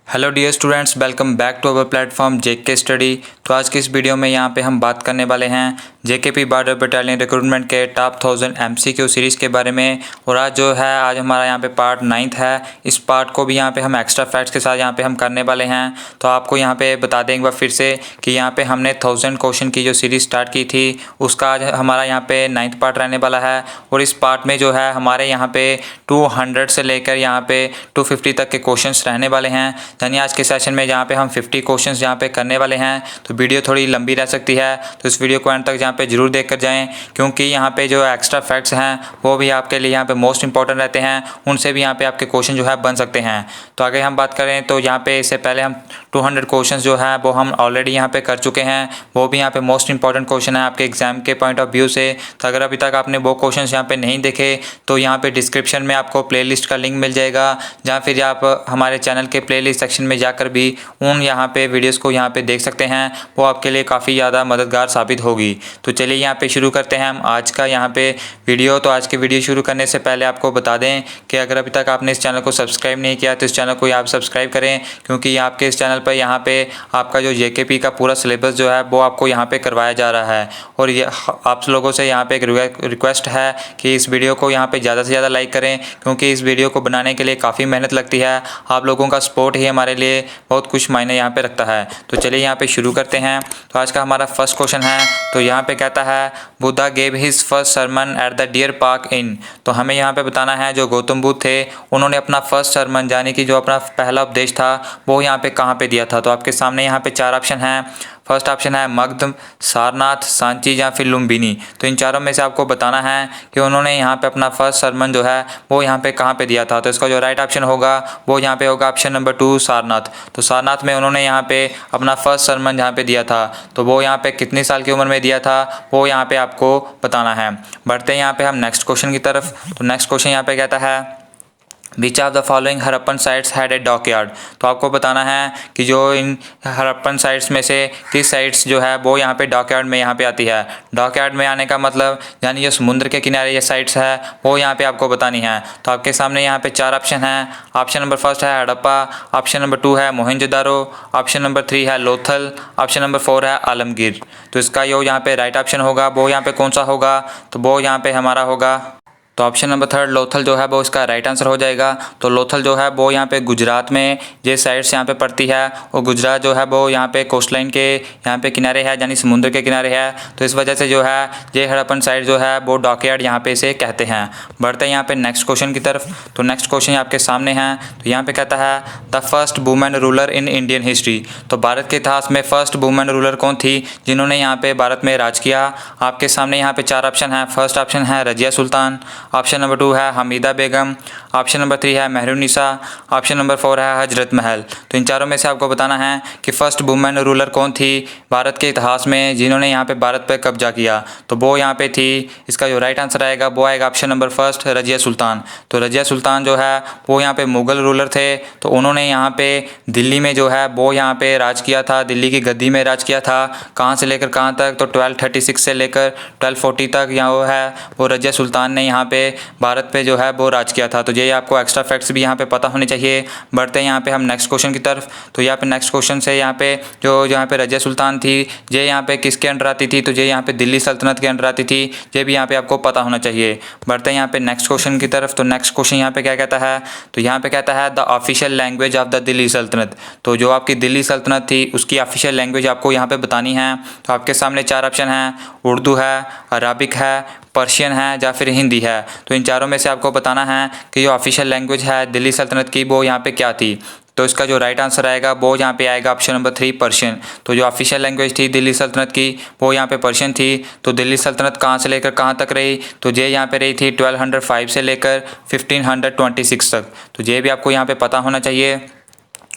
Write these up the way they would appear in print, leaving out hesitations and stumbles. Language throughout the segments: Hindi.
Hello dear students, welcome back to our platform JK study. तो आज की इस वीडियो में यहाँ पे हम बात करने वाले हैं जेकेपी बॉर्डर बटालियन रिक्रूटमेंट के टॉप 1000 एमसीक्यू सीरीज़ के बारे में। और आज हमारा यहाँ पे पार्ट 9 है। इस पार्ट को भी यहाँ पे हम एक्स्ट्रा फैक्ट्स के साथ यहाँ पे हम करने वाले हैं। तो आपको यहाँ पे बता दें एक बार फिर से कि यहाँ पे हमने 1000 क्वेश्चन की जो सीरीज़ स्टार्ट की थी उसका आज हमारा यहाँ पे 9th पार्ट रहने वाला है। और इस पार्ट में जो है हमारे यहाँ पे 200 से लेकर यहाँ पे 250 तक के क्वेश्चंस रहने वाले हैं। यानी आज के सेशन में जहाँ पे हम 50 क्वेश्चंस यहाँ पे करने वाले हैं। तो वीडियो थोड़ी लंबी रह सकती है, तो इस वीडियो को एंड तक यहाँ पे जरूर देख कर जाएँ, क्योंकि यहाँ पे जो एक्स्ट्रा फैक्ट्स हैं वो भी आपके लिए यहाँ पे मोस्ट इंपॉर्टेंट रहते हैं। उनसे भी यहाँ पे आपके क्वेश्चन जो है बन सकते हैं। तो अगर हम बात करें तो यहाँ पे इससे पहले हम 200 क्वेश्चन जो है वो हम ऑलरेडी यहाँ पे कर चुके हैं। वो भी यहाँ पे मोस्ट इंपॉर्टेंट क्वेश्चन है आपके एग्जाम के पॉइंट ऑफ व्यू से। तो अगर अभी तक आपने वो क्वेश्चन यहाँ पे नहीं देखे तो यहाँ पे डिस्क्रिप्शन में आपको प्लेलिस्ट का लिंक मिल जाएगा, जहाँ फिर आप हमारे चैनल के प्लेलिस्ट सेक्शन में जाकर भी उन यहाँ पे वीडियोस को यहाँ पे देख सकते हैं। वो आपके लिए काफ़ी ज़्यादा मददगार साबित होगी। तो चलिए यहाँ पे शुरू करते हैं हम आज का यहाँ पे वीडियो। तो आज की वीडियो शुरू करने से पहले आपको बता दें कि अगर अभी तक आपने इस चैनल को सब्सक्राइब नहीं किया तो इस चैनल को आप सब्सक्राइब करें, क्योंकि आपके इस चैनल पर यहाँ पे आपका जो जेकेपी का पूरा सिलेबस जो है वो आपको यहाँ पे करवाया जा रहा है। और ये आप लोगों से यहाँ पे एक रिक्वेस्ट है कि इस वीडियो को यहाँ पे ज़्यादा से ज़्यादा लाइक करें, क्योंकि इस वीडियो को बनाने के लिए काफ़ी मेहनत लगती है। आप लोगों का सपोर्ट ही हमारे लिए बहुत कुछ मायने यहाँ पे रखता है। तो चलिए यहाँ पे शुरू करते हैं। तो आज का हमारा फर्स्ट क्वेश्चन है, तो यहाँ पे कहता है Buddha gave his first sermon at the deer park इन। तो हमें यहाँ पे बताना है जो गौतम बुद्ध थे उन्होंने अपना फर्स्ट सरमन यानी कि जो अपना पहला उपदेश था वो यहाँ पे कहाँ पे दिया था। तो आपके सामने यहाँ पे 4 ऑप्शन हैं। फर्स्ट ऑप्शन है मगध, सारनाथ, सांची या फिर लुम्बिनी। तो इन चारों में से आपको बताना है कि उन्होंने यहाँ पे अपना फर्स्ट सरमन जो है वो यहाँ पे कहाँ पे दिया था। तो इसका जो राइट ऑप्शन होगा वो यहाँ पे होगा ऑप्शन नंबर 2 सारनाथ। तो सारनाथ में उन्होंने यहाँ पे अपना फर्स्ट सरमन यहाँ पे दिया था। तो वो यहाँ पे कितनी साल की उम्र में दिया था वो यहाँ पे आपको बताना है। बढ़ते हैं यहाँ पे हम नेक्स्ट क्वेश्चन की तरफ। तो नेक्स्ट क्वेश्चन यहाँ पे कहता है विच of the following Harappan sites had a dockyard. तो आपको बताना है कि जो इन हड़प्पन साइट्स में से किस साइट्स जो है वो यहाँ पे डॉकयार्ड में यहाँ पे आती है। डॉकयार्ड में आने का मतलब यानी जो समुद्र के किनारे ये साइट्स है वो यहाँ पे आपको बतानी है। तो आपके सामने यहाँ पे 4 ऑप्शन हैं। ऑप्शन नंबर 1 है हड़प्पा, ऑप्शन नंबर 2 है मोहनजोदारो, ऑप्शन नंबर 3 है लोथल, ऑप्शन नंबर 4 है आलमगीर। तो इसका जो यहाँ पे राइट ऑप्शन होगा वो यहाँ पे कौन सा होगा, तो वो यहाँ पे हमारा होगा तो ऑप्शन नंबर 3 लोथल जो है वो इसका राइट आंसर हो जाएगा। तो लोथल जो है वो यहाँ पे गुजरात में ये साइड्स यहाँ पे पड़ती है, और गुजरात जो है वो यहाँ पे कोस्ट लाइन के यहाँ पे किनारे है, यानी समुद्र के किनारे है। तो इस वजह से जो है ये हड़प्पन साइड जो है वो डॉकयार्ड यहाँ पे इसे कहते हैं। बढ़ते हैं यहाँ पे नेक्स्ट क्वेश्चन की तरफ। तो नेक्स्ट क्वेश्चन आपके सामने है। तो यहाँ पे कहता है the first women ruler in Indian history. तो भारत के इतिहास में फर्स्ट वुमेन रूलर कौन थी जिन्होंने यहाँ पे भारत में राज किया। आपके सामने यहाँ पे 4 ऑप्शन है। फर्स्ट ऑप्शन है रजिया सुल्तान, ऑप्शन नंबर 2 है हमीदा बेगम, ऑप्शन नंबर 3 है मेहरुन्निसा, ऑप्शन नंबर 4 है हजरत महल। तो इन चारों में से आपको बताना है कि फर्स्ट वुमेन रूलर कौन थी भारत के इतिहास में जिन्होंने यहाँ पे भारत पर कब्जा किया। तो वो यहाँ पे थी, इसका जो राइट आंसर आएगा वो आएगा ऑप्शन नंबर 1 रजिया सुल्तान। तो रजिया सुल्तान जो है वो यहाँ पे मुग़ल रूलर थे। तो उन्होंने यहाँ पे दिल्ली में जो है वो यहाँ पे राज किया था, दिल्ली की गद्दी में राज किया था। कहाँ से लेकर कहाँ तक, तो 1236 से लेकर 1240 तक यहाँ वो रजिया सुल्तान ने यहाँ पे भारत पे जो है वो राज किया था। तो ये आपको एक्स्ट्रा फैक्ट्स भी यहाँ पे पता होने चाहिए। बढ़ते हैं यहाँ पे हम नेक्स्ट क्वेश्चन की तरफ। तो यहाँ पे नेक्स्ट क्वेश्चन से यहाँ पे जो यहाँ पे रजिया सुल्तान थी ये यहाँ पे किसके अंडर आती थी, तो ये यहाँ पे दिल्ली सल्तनत के अंडर आती थी। ये भी यहाँ पे आपको पता होना चाहिए। बढ़ते हैं यहाँ पे नेक्स्ट क्वेश्चन की तरफ। तो नेक्स्ट क्वेश्चन यहाँ पे क्या कहता है, तो यहाँ पे कहता है the official language of the Delhi सल्तनत। तो जो आपकी दिल्ली सल्तनत थी उसकी ऑफिशियल लैंग्वेज आपको यहाँ पे बतानी है। तो आपके सामने 4 ऑप्शन हैं, उर्दू है, अरबिक है, पर्शियन है या फिर हिंदी है। तो इन चारों में से आपको बताना है कि जो ऑफिशियल लैंग्वेज है दिल्ली सल्तनत की वो यहाँ पे क्या थी। तो इसका जो राइट आंसर आएगा वो यहाँ पे आएगा ऑप्शन नंबर 3 पर्शियन। तो जो ऑफिशियल लैंग्वेज थी दिल्ली सल्तनत की वो यहाँ पे पर्शियन थी। तो दिल्ली सल्तनत कहाँ से लेकर कहाँ तक रही, तो ये यहाँ पे रही थी 1205 से लेकर 1526 तक। तो ये भी आपको यहाँ पे पता होना चाहिए।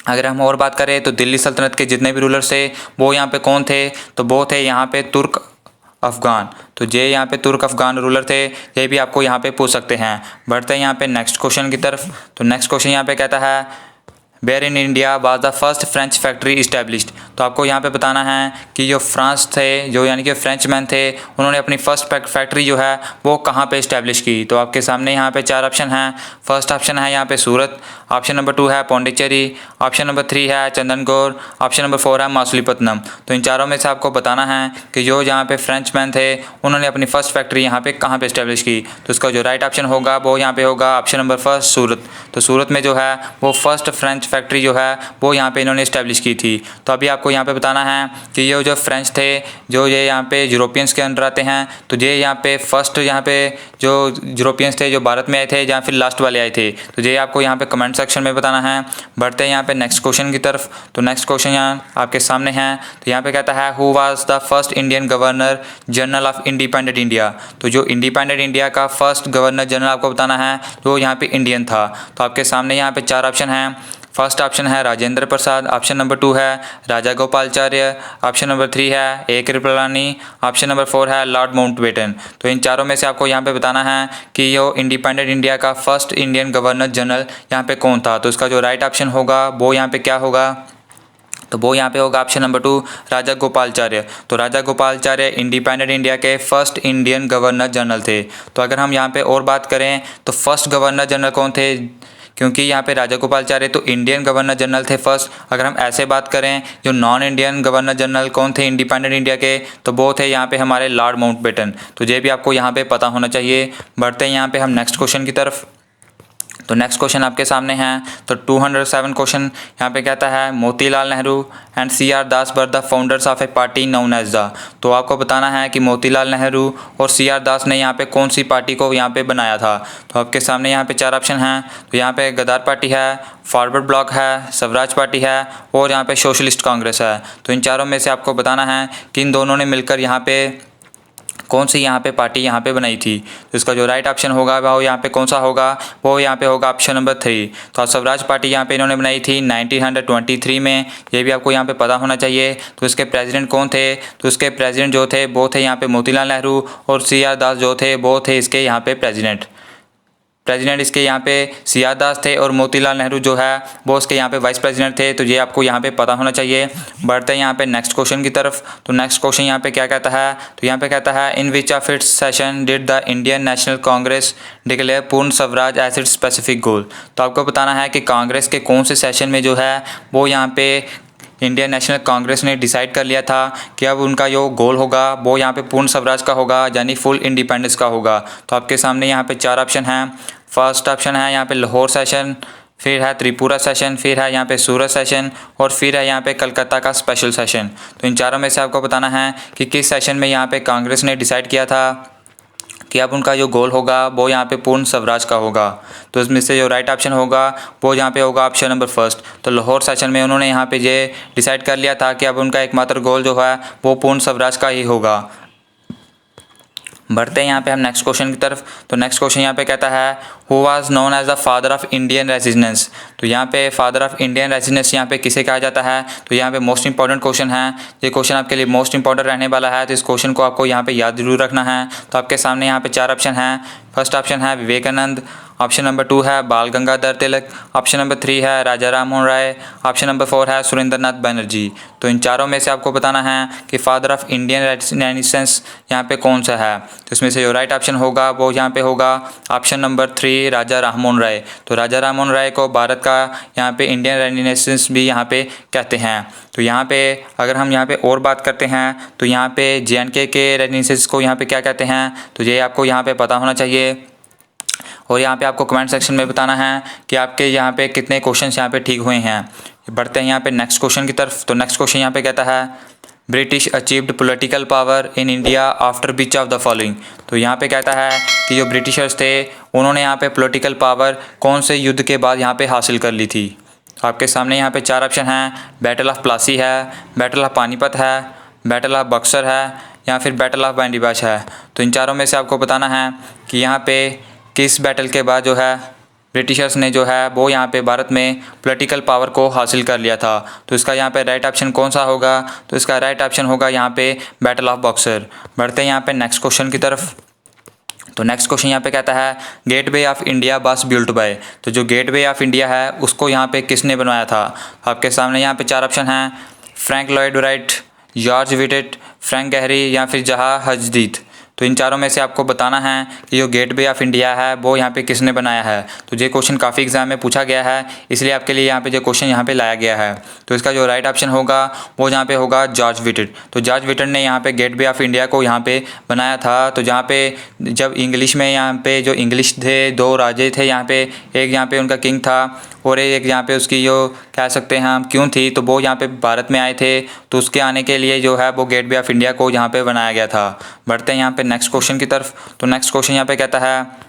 अगर हम और बात करें तो दिल्ली सल्तनत के जितने भी रूलर्स थे वो यहाँ पे कौन थे, तो वो थे यहाँ पे तुर्क अफ़गान। तो ये यहाँ पे तुर्क अफ़गान रूलर थे, ये भी आपको यहाँ पे पूछ सकते हैं। बढ़ते हैं यहाँ पे नेक्स्ट क्वेश्चन की तरफ। तो नेक्स्ट क्वेश्चन यहाँ पे कहता है where in India was the first French factory established. तो आपको यहाँ पे बताना है कि जो फ्रांस थे, जो यानी कि फ्रेंच मैन थे, उन्होंने अपनी फर्स्ट फैक्ट्री जो है वो कहाँ पे इस्टेब्लिश की। तो आपके सामने यहाँ पे 4 ऑप्शन हैं। फर्स्ट ऑप्शन है यहाँ पे सूरत, ऑप्शन नंबर 2 है पौंडीचेरी, ऑप्शन नंबर 3 है चंदनगौर, ऑप्शन नंबर 4 है मछलीपट्टनम। तो इन चारों में से आपको बताना है कि जो यहाँ पे फ्रेंचमैन थे उन्होंने अपनी फर्स्ट फैक्ट्री यहाँ पे कहाँ पे इस्टेब्लिश की। तो इसका जो राइट ऑप्शन होगा वो यहाँ पे होगा ऑप्शन नंबर 1 सूरत। तो सूरत में जो है वो फर्स्ट फ्रेंच फैक्ट्री जो है वो यहाँ पे इन्होंने इस्टेब्लिश की थी। तो अभी आपको यहाँ पे बताना है कि ये जो फ्रेंच थे जो ये यहाँ पे यूरोपियंस के अंडर आते हैं, तो ये यहाँ पे फर्स्ट यहाँ पे जो यूरोपियंस थे जो भारत में आए थे या फिर लास्ट वाले आए थे, तो ये आपको यहाँ पे कमेंट सेक्शन में बताना है। बढ़ते हैं यहाँ पे नेक्स्ट क्वेश्चन की तरफ। तो नेक्स्ट क्वेश्चन यहाँ आपके सामने है। तो यहाँ पे कहता है who was the first Indian governor general of independent India. तो जो इंडिपेंडेंट इंडिया का फर्स्ट गवर्नर जनरल आपको बताना है जो यहाँ पे इंडियन था। तो आपके सामने यहाँ पे 4 ऑप्शन हैं। फर्स्ट ऑप्शन है राजेंद्र प्रसाद, ऑप्शन नंबर 2 है राजा गोपालाचार्य, ऑप्शन नंबर 3 है ए कृपलानी, ऑप्शन नंबर 4 है लॉर्ड माउंटबेटन। तो इन चारों में से आपको यहाँ पे बताना है कि यो इंडिपेंडेंट इंडिया का फर्स्ट इंडियन गवर्नर जनरल यहाँ पे कौन था। तो इसका जो राइट ऑप्शन होगा वो यहाँ पे क्या होगा, तो वो यहाँ पे होगा ऑप्शन नंबर 2 राजा गोपालाचार्य। तो राजा गोपालाचार्य इंडिपेंडेंट इंडिया के फर्स्ट इंडियन गवर्नर जनरल थे। तो अगर हम यहाँ पे और बात करें तो फर्स्ट गवर्नर जनरल कौन थे, क्योंकि यहाँ पे राजा गोपालाचार्य तो इंडियन गवर्नर जनरल थे फर्स्ट। अगर हम ऐसे बात करें जो नॉन इंडियन गवर्नर जनरल कौन थे इंडिपेंडेंट इंडिया के, तो वो थे यहाँ पे हमारे लॉर्ड माउंटबेटन। तो ये भी आपको यहाँ पे पता होना चाहिए। बढ़ते हैं यहाँ पे हम नेक्स्ट क्वेश्चन की तरफ। तो नेक्स्ट क्वेश्चन आपके सामने है। तो 207 क्वेश्चन यहाँ पे कहता है Motilal Nehru and CR Das were the founders of a party known as the. तो आपको बताना है कि मोतीलाल नेहरू और CR दास ने यहाँ पे कौन सी पार्टी को यहाँ पे बनाया था। तो आपके सामने यहाँ पे 4 ऑप्शन हैं। तो यहाँ पे गद्दार पार्टी है, फॉरवर्ड ब्लॉक है, स्वराज पार्टी है और यहाँ पे सोशलिस्ट कांग्रेस है। तो इन चारों में से आपको बताना है कि इन दोनों ने मिलकर यहाँ पे कौन सी यहाँ पे पार्टी यहाँ पे बनाई थी। तो इसका जो राइट ऑप्शन होगा वो यहाँ पे कौन सा होगा, वो यहाँ पे होगा ऑप्शन नंबर 3। तो स्वराज पार्टी यहाँ पे इन्होंने बनाई थी 1923 में। ये भी आपको यहाँ पे पता होना चाहिए। तो इसके प्रेसिडेंट कौन थे, तो इसके प्रेसिडेंट जो थे वो थे यहाँ पे मोतीलाल नेहरू और CR दास जो थे वो थे इसके यहाँ पे प्रेसिडेंट इसके यहाँ पे CR दास थे और मोतीलाल नेहरू जो है वो उसके यहाँ पे वाइस प्रेसिडेंट थे। तो ये आपको यहाँ पे पता होना चाहिए। बढ़ते हैं यहाँ पे नेक्स्ट क्वेश्चन की तरफ। तो नेक्स्ट क्वेश्चन यहाँ पे क्या कहता है, तो यहाँ पे कहता है in which of its session did the Indian National Congress declare Purna Swaraj as its specific goal. तो आपको बताना है कि कांग्रेस के कौन से सेशन में जो है वो यहाँ पे इंडियन नेशनल कांग्रेस ने डिसाइड कर लिया था कि अब उनका जो गोल होगा वो यहाँ पे पूर्ण स्वराज का होगा, यानी फुल इंडिपेंडेंस का होगा। तो आपके सामने यहाँ पे 4 ऑप्शन हैं। फर्स्ट ऑप्शन है यहाँ पे लाहौर सेशन, फिर है त्रिपुरा सेशन, फिर है यहाँ पे सूरत सेशन और फिर है यहाँ पे कलकत्ता का स्पेशल सेशन। तो इन चारों में से आपको बताना है कि किस सेशन में यहाँ पे कांग्रेस ने डिसाइड किया था कि अब उनका जो गोल होगा वो यहाँ पे पूर्ण स्वराज का होगा। तो इसमें से जो राइट ऑप्शन होगा वो यहाँ पे होगा ऑप्शन नंबर 1। तो लाहौर सेशन में उन्होंने यहाँ पे ये डिसाइड कर लिया था कि अब उनका एकमात्र गोल जो है वो पूर्ण स्वराज का ही होगा। बढ़ते हैं यहाँ पे हम नेक्स्ट क्वेश्चन की तरफ। तो नेक्स्ट क्वेश्चन यहाँ पे कहता है who was known as the father of Indian resistance. तो यहाँ पे फादर ऑफ इंडियन रेजिस्टेंस यहाँ पे किसे कहा जाता है। तो यहाँ पे मोस्ट इंपॉर्टेंट क्वेश्चन है, ये क्वेश्चन आपके लिए मोस्ट इंपॉर्टेंट रहने वाला है। तो इस क्वेश्चन को आपको यहाँ पे याद जरूर रखना है। तो आपके सामने यहाँ पे 4 ऑप्शन हैं। फर्स्ट ऑप्शन है विवेकानंद, ऑप्शन नंबर 2 है बाल गंगाधर तिलक, ऑप्शन नंबर 3 है राजा राम मोहन राय, ऑप्शन नंबर 4 है सुरेंद्रनाथ बनर्जी। तो इन चारों में से आपको बताना है कि फादर ऑफ इंडियन रेजिस्टेंस यहाँ पे कौन सा है। तो इसमें से जो राइट ऑप्शन होगा वो यहाँ पे होगा ऑप्शन नंबर 3 राजा राम मोहन राय। तो राजा राम मोहन राय को भारत का यहाँ पे इंडियन रेजिस्टेंस भी यहाँ पे कहते हैं। तो यहाँ पे अगर हम यहाँ पे और बात करते हैं तो यहाँ पे JNK के रेजिस्टेंस को यहाँ पे क्या कहते हैं, तो ये आपको यहाँ पे पता होना चाहिए। और यहाँ पे आपको कमेंट सेक्शन में बताना है कि आपके यहाँ पे कितने क्वेश्चंस यहाँ पे ठीक हुए हैं। बढ़ते हैं यहाँ पे नेक्स्ट क्वेश्चन की तरफ। तो नेक्स्ट क्वेश्चन यहाँ पे कहता है British achieved political power in India after which of the following. तो यहाँ पे कहता है कि जो ब्रिटिशर्स थे उन्होंने यहाँ पे पॉलिटिकल पावर कौन से युद्ध के बाद यहाँ पे हासिल कर ली थी। तो आपके सामने यहाँ पे 4 ऑप्शन हैं। बैटल ऑफ प्लासी है, बैटल ऑफ पानीपत है, बैटल ऑफ बक्सर है या फिर बैटल ऑफ बैंडीबाश है। तो इन चारों में से आपको बताना है कि यहाँ पे किस बैटल के बाद जो है ब्रिटिशर्स ने जो है वो यहाँ पे भारत में पॉलिटिकल पावर को हासिल कर लिया था। तो इसका यहाँ पे राइट ऑप्शन कौन सा होगा, तो इसका राइट ऑप्शन होगा यहाँ पे बैटल ऑफ बक्सर। बढ़ते हैं यहाँ पे नेक्स्ट क्वेश्चन की तरफ। तो नेक्स्ट क्वेश्चन यहाँ पे कहता है gateway of India was built by. तो जो गेटवे ऑफ इंडिया है उसको यहाँ पे किसने बनवाया था। आपके सामने यहाँ पे 4 ऑप्शन हैं। Frank Lloyd Wright, George Wittet, Frank गहरी या फिर जहाँ हजदीद। तो इन चारों में से आपको बताना है कि जो गेटवे ऑफ इंडिया है वो यहाँ पे किसने बनाया है। तो ये क्वेश्चन काफ़ी एग्जाम में पूछा गया है, इसलिए आपके लिए यहाँ पे जो क्वेश्चन यहाँ पे लाया गया है। तो इसका जो राइट ऑप्शन होगा वो यहाँ पे होगा जॉर्ज विटेट। तो जॉर्ज विटेट ने यहाँ पे गेटवे ऑफ इंडिया को यहाँ पे बनाया था। तो जहाँ पे जब इंग्लिश में यहाँ पे जो इंग्लिश थे, दो राजे थे यहाँ पे, एक यहाँ पे उनका किंग था और एक यहाँ पे उसकी जो कह सकते हैं हम क्यों थी, तो वो यहाँ पे भारत में आए थे। तो उसके आने के लिए जो है वो गेटवे ऑफ इंडिया को यहाँ पे बनाया गया था। बढ़ते हैं यहाँ पे नेक्स्ट क्वेश्चन की तरफ। तो नेक्स्ट क्वेश्चन यहाँ पे कहता है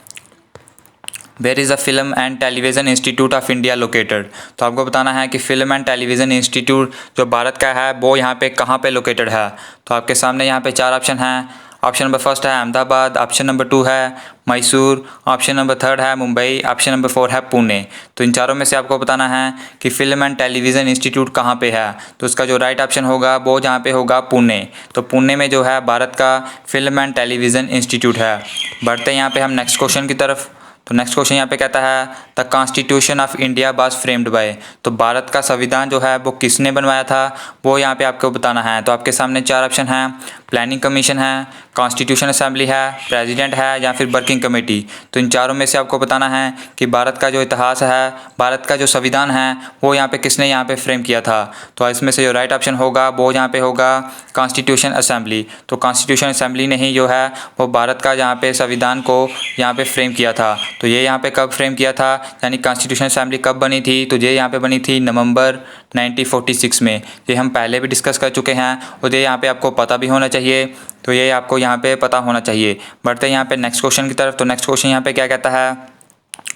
where is the film and television institute of India located. तो आपको बताना है कि फिल्म एंड टेलीविज़न इंस्टीट्यूट जो भारत का है वो यहाँ पे कहाँ पे लोकेटेड है। तो आपके सामने यहाँ पे चार ऑप्शन हैं। ऑप्शन नंबर फर्स्ट है अहमदाबाद, ऑप्शन नंबर 2 है मैसूर, ऑप्शन नंबर 3 है मुंबई, ऑप्शन नंबर 4 है पुणे। तो इन चारों में से आपको बताना है कि फिल्म एंड टेलीविज़न इंस्टीट्यूट कहाँ पे है। तो इसका जो राइट ऑप्शन होगा वो जहाँ पे होगा पुणे। तो पुणे में जो है भारत का फिल्म एंड टेलीविज़न इंस्टीट्यूट है। बढ़ते हैं यहाँ पे हम नेक्स्ट क्वेश्चन की तरफ। तो नेक्स्ट क्वेश्चन यहाँ पे कहता है the constitution of India was framed bye. तो भारत का संविधान जो है वो किसने बनवाया था वो यहाँ पे आपको बताना है। तो आपके सामने चार ऑप्शन हैं, प्लानिंग कमीशन है, कॉन्स्टिट्यूशन असेंबली है, प्रेसिडेंट है या फिर वर्किंग कमेटी। तो इन चारों में से आपको बताना है कि भारत का जो इतिहास है, भारत का जो संविधान है वो यहाँ पे किसने यहाँ पे फ्रेम किया था। तो इसमें से जो राइट ऑप्शन होगा वो यहाँ पे होगा कॉन्स्टिट्यूशन असेंबली। तो कॉन्स्टिट्यूशन असेंबली ने ही जो है वो भारत का यहाँ पे संविधान को यहाँ पे फ्रेम किया था। तो ये यहाँ पे कब फ्रेम किया था, यानी कॉन्स्टिट्यूशन असेंबली कब बनी थी, तो ये यहाँ पे बनी थी नवंबर 1946 में। ये हम पहले भी डिस्कस कर चुके हैं और ये यहाँ पे आपको पता भी होना चाहिए। तो ये आपको यहाँ पे पता होना चाहिए। बढ़ते हैं यहाँ पे नेक्स्ट क्वेश्चन की तरफ। तो नेक्स्ट क्वेश्चन यहाँ पे क्या कहता है।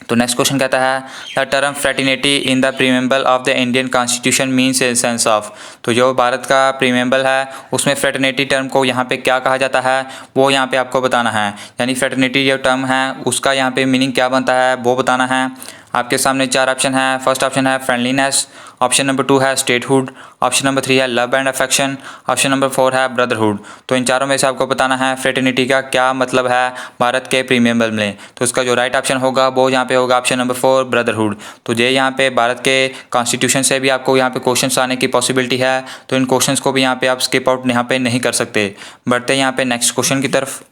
तो नेक्स्ट क्वेश्चन कहता है the term fraternity in the preamble of the Indian constitution means in sense of. तो जो भारत का प्रीमेम्बल है उसमें फ्रेटर्निटी टर्म को यहाँ पे क्या कहा जाता है वो यहाँ पे आपको बताना है। यानी फ्रेटर्निटी जो टर्म है उसका यहाँ पे मीनिंग क्या बनता है वो बताना है। आपके सामने चार ऑप्शन है। फर्स्ट ऑप्शन है फ्रेंडलीनेस, ऑप्शन नंबर 2 है स्टेटहुड, ऑप्शन नंबर 3 है love and affection, option number 4 है ब्रदरहुड। तो इन चारों में से आपको बताना है फ्रेटर्निटी का क्या मतलब है भारत के प्रीमेम्बल में। तो इसका जो राइट ऑप्शन होगा वो यहाँ पे होगा ऑप्शन नंबर 4 ब्रदरहुड। तो ये यहाँ पे भारत के कॉन्स्टिट्यूशन से भी आपको यहाँ पे क्वेश्चन आने की पॉसिबिलिटी है। तो इन क्वेश्चन को भी यहाँ पे आप स्किप आउट यहाँ पे नहीं कर सकते। बढ़ते हैं यहाँ पे नेक्स्ट क्वेश्चन की तरफ।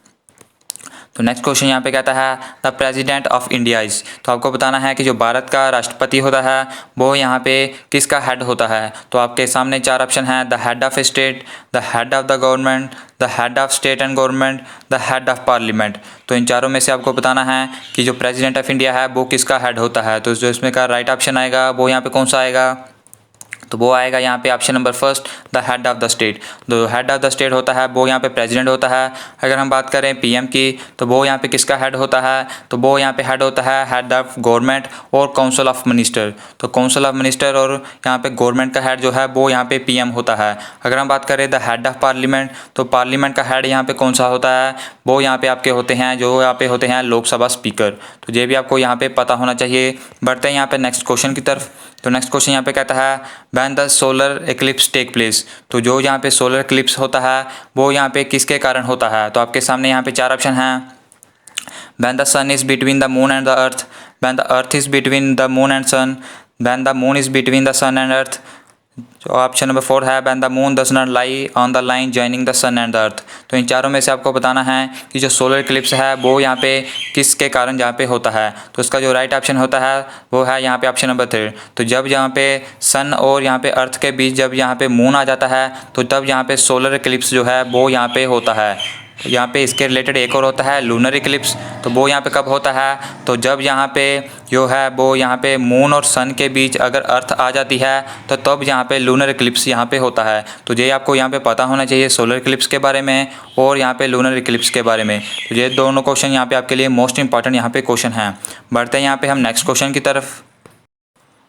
तो नेक्स्ट क्वेश्चन यहाँ पे कहता है the president of India is. तो आपको बताना है कि जो भारत का राष्ट्रपति होता है वो यहाँ पे किसका हेड होता है। तो आपके सामने चार ऑप्शन हैं, the head of state, the head of the government, the head of state and government, the head of parliament. तो इन चारों में से आपको बताना है कि जो प्रेसिडेंट ऑफ इंडिया है वो किसका हेड होता है। तो जो इसमें का राइट ऑप्शन आएगा वो यहाँ पे कौन सा आएगा, तो वो आएगा यहाँ पे option number first the head of the state. जो हेड ऑफ द स्टेट होता है वो यहाँ पे प्रेसिडेंट होता है। अगर हम बात करें पीएम की तो वो यहाँ पे किसका हेड होता है, तो वो यहाँ पे हेड होता है हेड ऑफ गवर्नमेंट और काउंसिल ऑफ मिनिस्टर। तो काउंसिल ऑफ मिनिस्टर और यहाँ पे गवर्नमेंट का हेड जो है वो यहाँ पे पीएम होता है। अगर हम बात करें द हेड ऑफ पार्लियामेंट तो पार्लियामेंट का हेड यहाँ पे कौन सा होता है, वो यहाँ पे आपके होते हैं जो यहाँ पे होते हैं लोकसभा स्पीकर। तो ये भी आपको यहाँ पे पता होना चाहिए। बढ़ते हैं यहाँ पे नेक्स्ट क्वेश्चन की तरफ। तो नेक्स्ट क्वेश्चन यहाँ पे कहता है when the solar eclipse take place. तो जो यहाँ पे सोलर एक्लिप्स होता है वो यहाँ पे किसके कारण होता है। तो आपके सामने यहाँ पे चार ऑप्शन हैं, when the sun is between the moon and the earth, when the earth is between the moon and sun, when the moon is between the sun and earth. जो ऑप्शन नंबर 4 है when the moon does not lie on the line joining the sun and the earth. तो इन चारों में से आपको बताना है कि जो सोलर इक्लिप्स है वो यहाँ पे किसके कारण यहाँ पे होता है। तो इसका जो राइट ऑप्शन होता है वो है यहाँ पे ऑप्शन नंबर 3। तो जब यहाँ पे सन और यहाँ पे अर्थ के बीच जब यहाँ पे मून आ जाता है तो तब यहाँ पे सोलर इक्लिप्स जो है वो यहाँ पे होता है। यहाँ पे इसके रिलेटेड एक और होता है लूनर इक्लिप्स। तो वो यहाँ पे कब होता है, तो जब यहाँ पे जो है वो यहाँ पे मून और सन के बीच अगर अर्थ आ जाती है तो तब यहाँ पे लूनर इक्लिप्स यहाँ पे होता है। तो ये आपको यहाँ पे पता होना चाहिए सोलर इक्लिप्स के बारे में और यहाँ पे लूनर इक्लिप्स के बारे में। तो ये दोनों क्वेश्चन यहाँ पे आपके लिए मोस्ट इंपॉर्टेंट यहाँ पे क्वेश्चन हैं। बढ़ते हैं यहाँ पे हम नेक्स्ट क्वेश्चन की तरफ।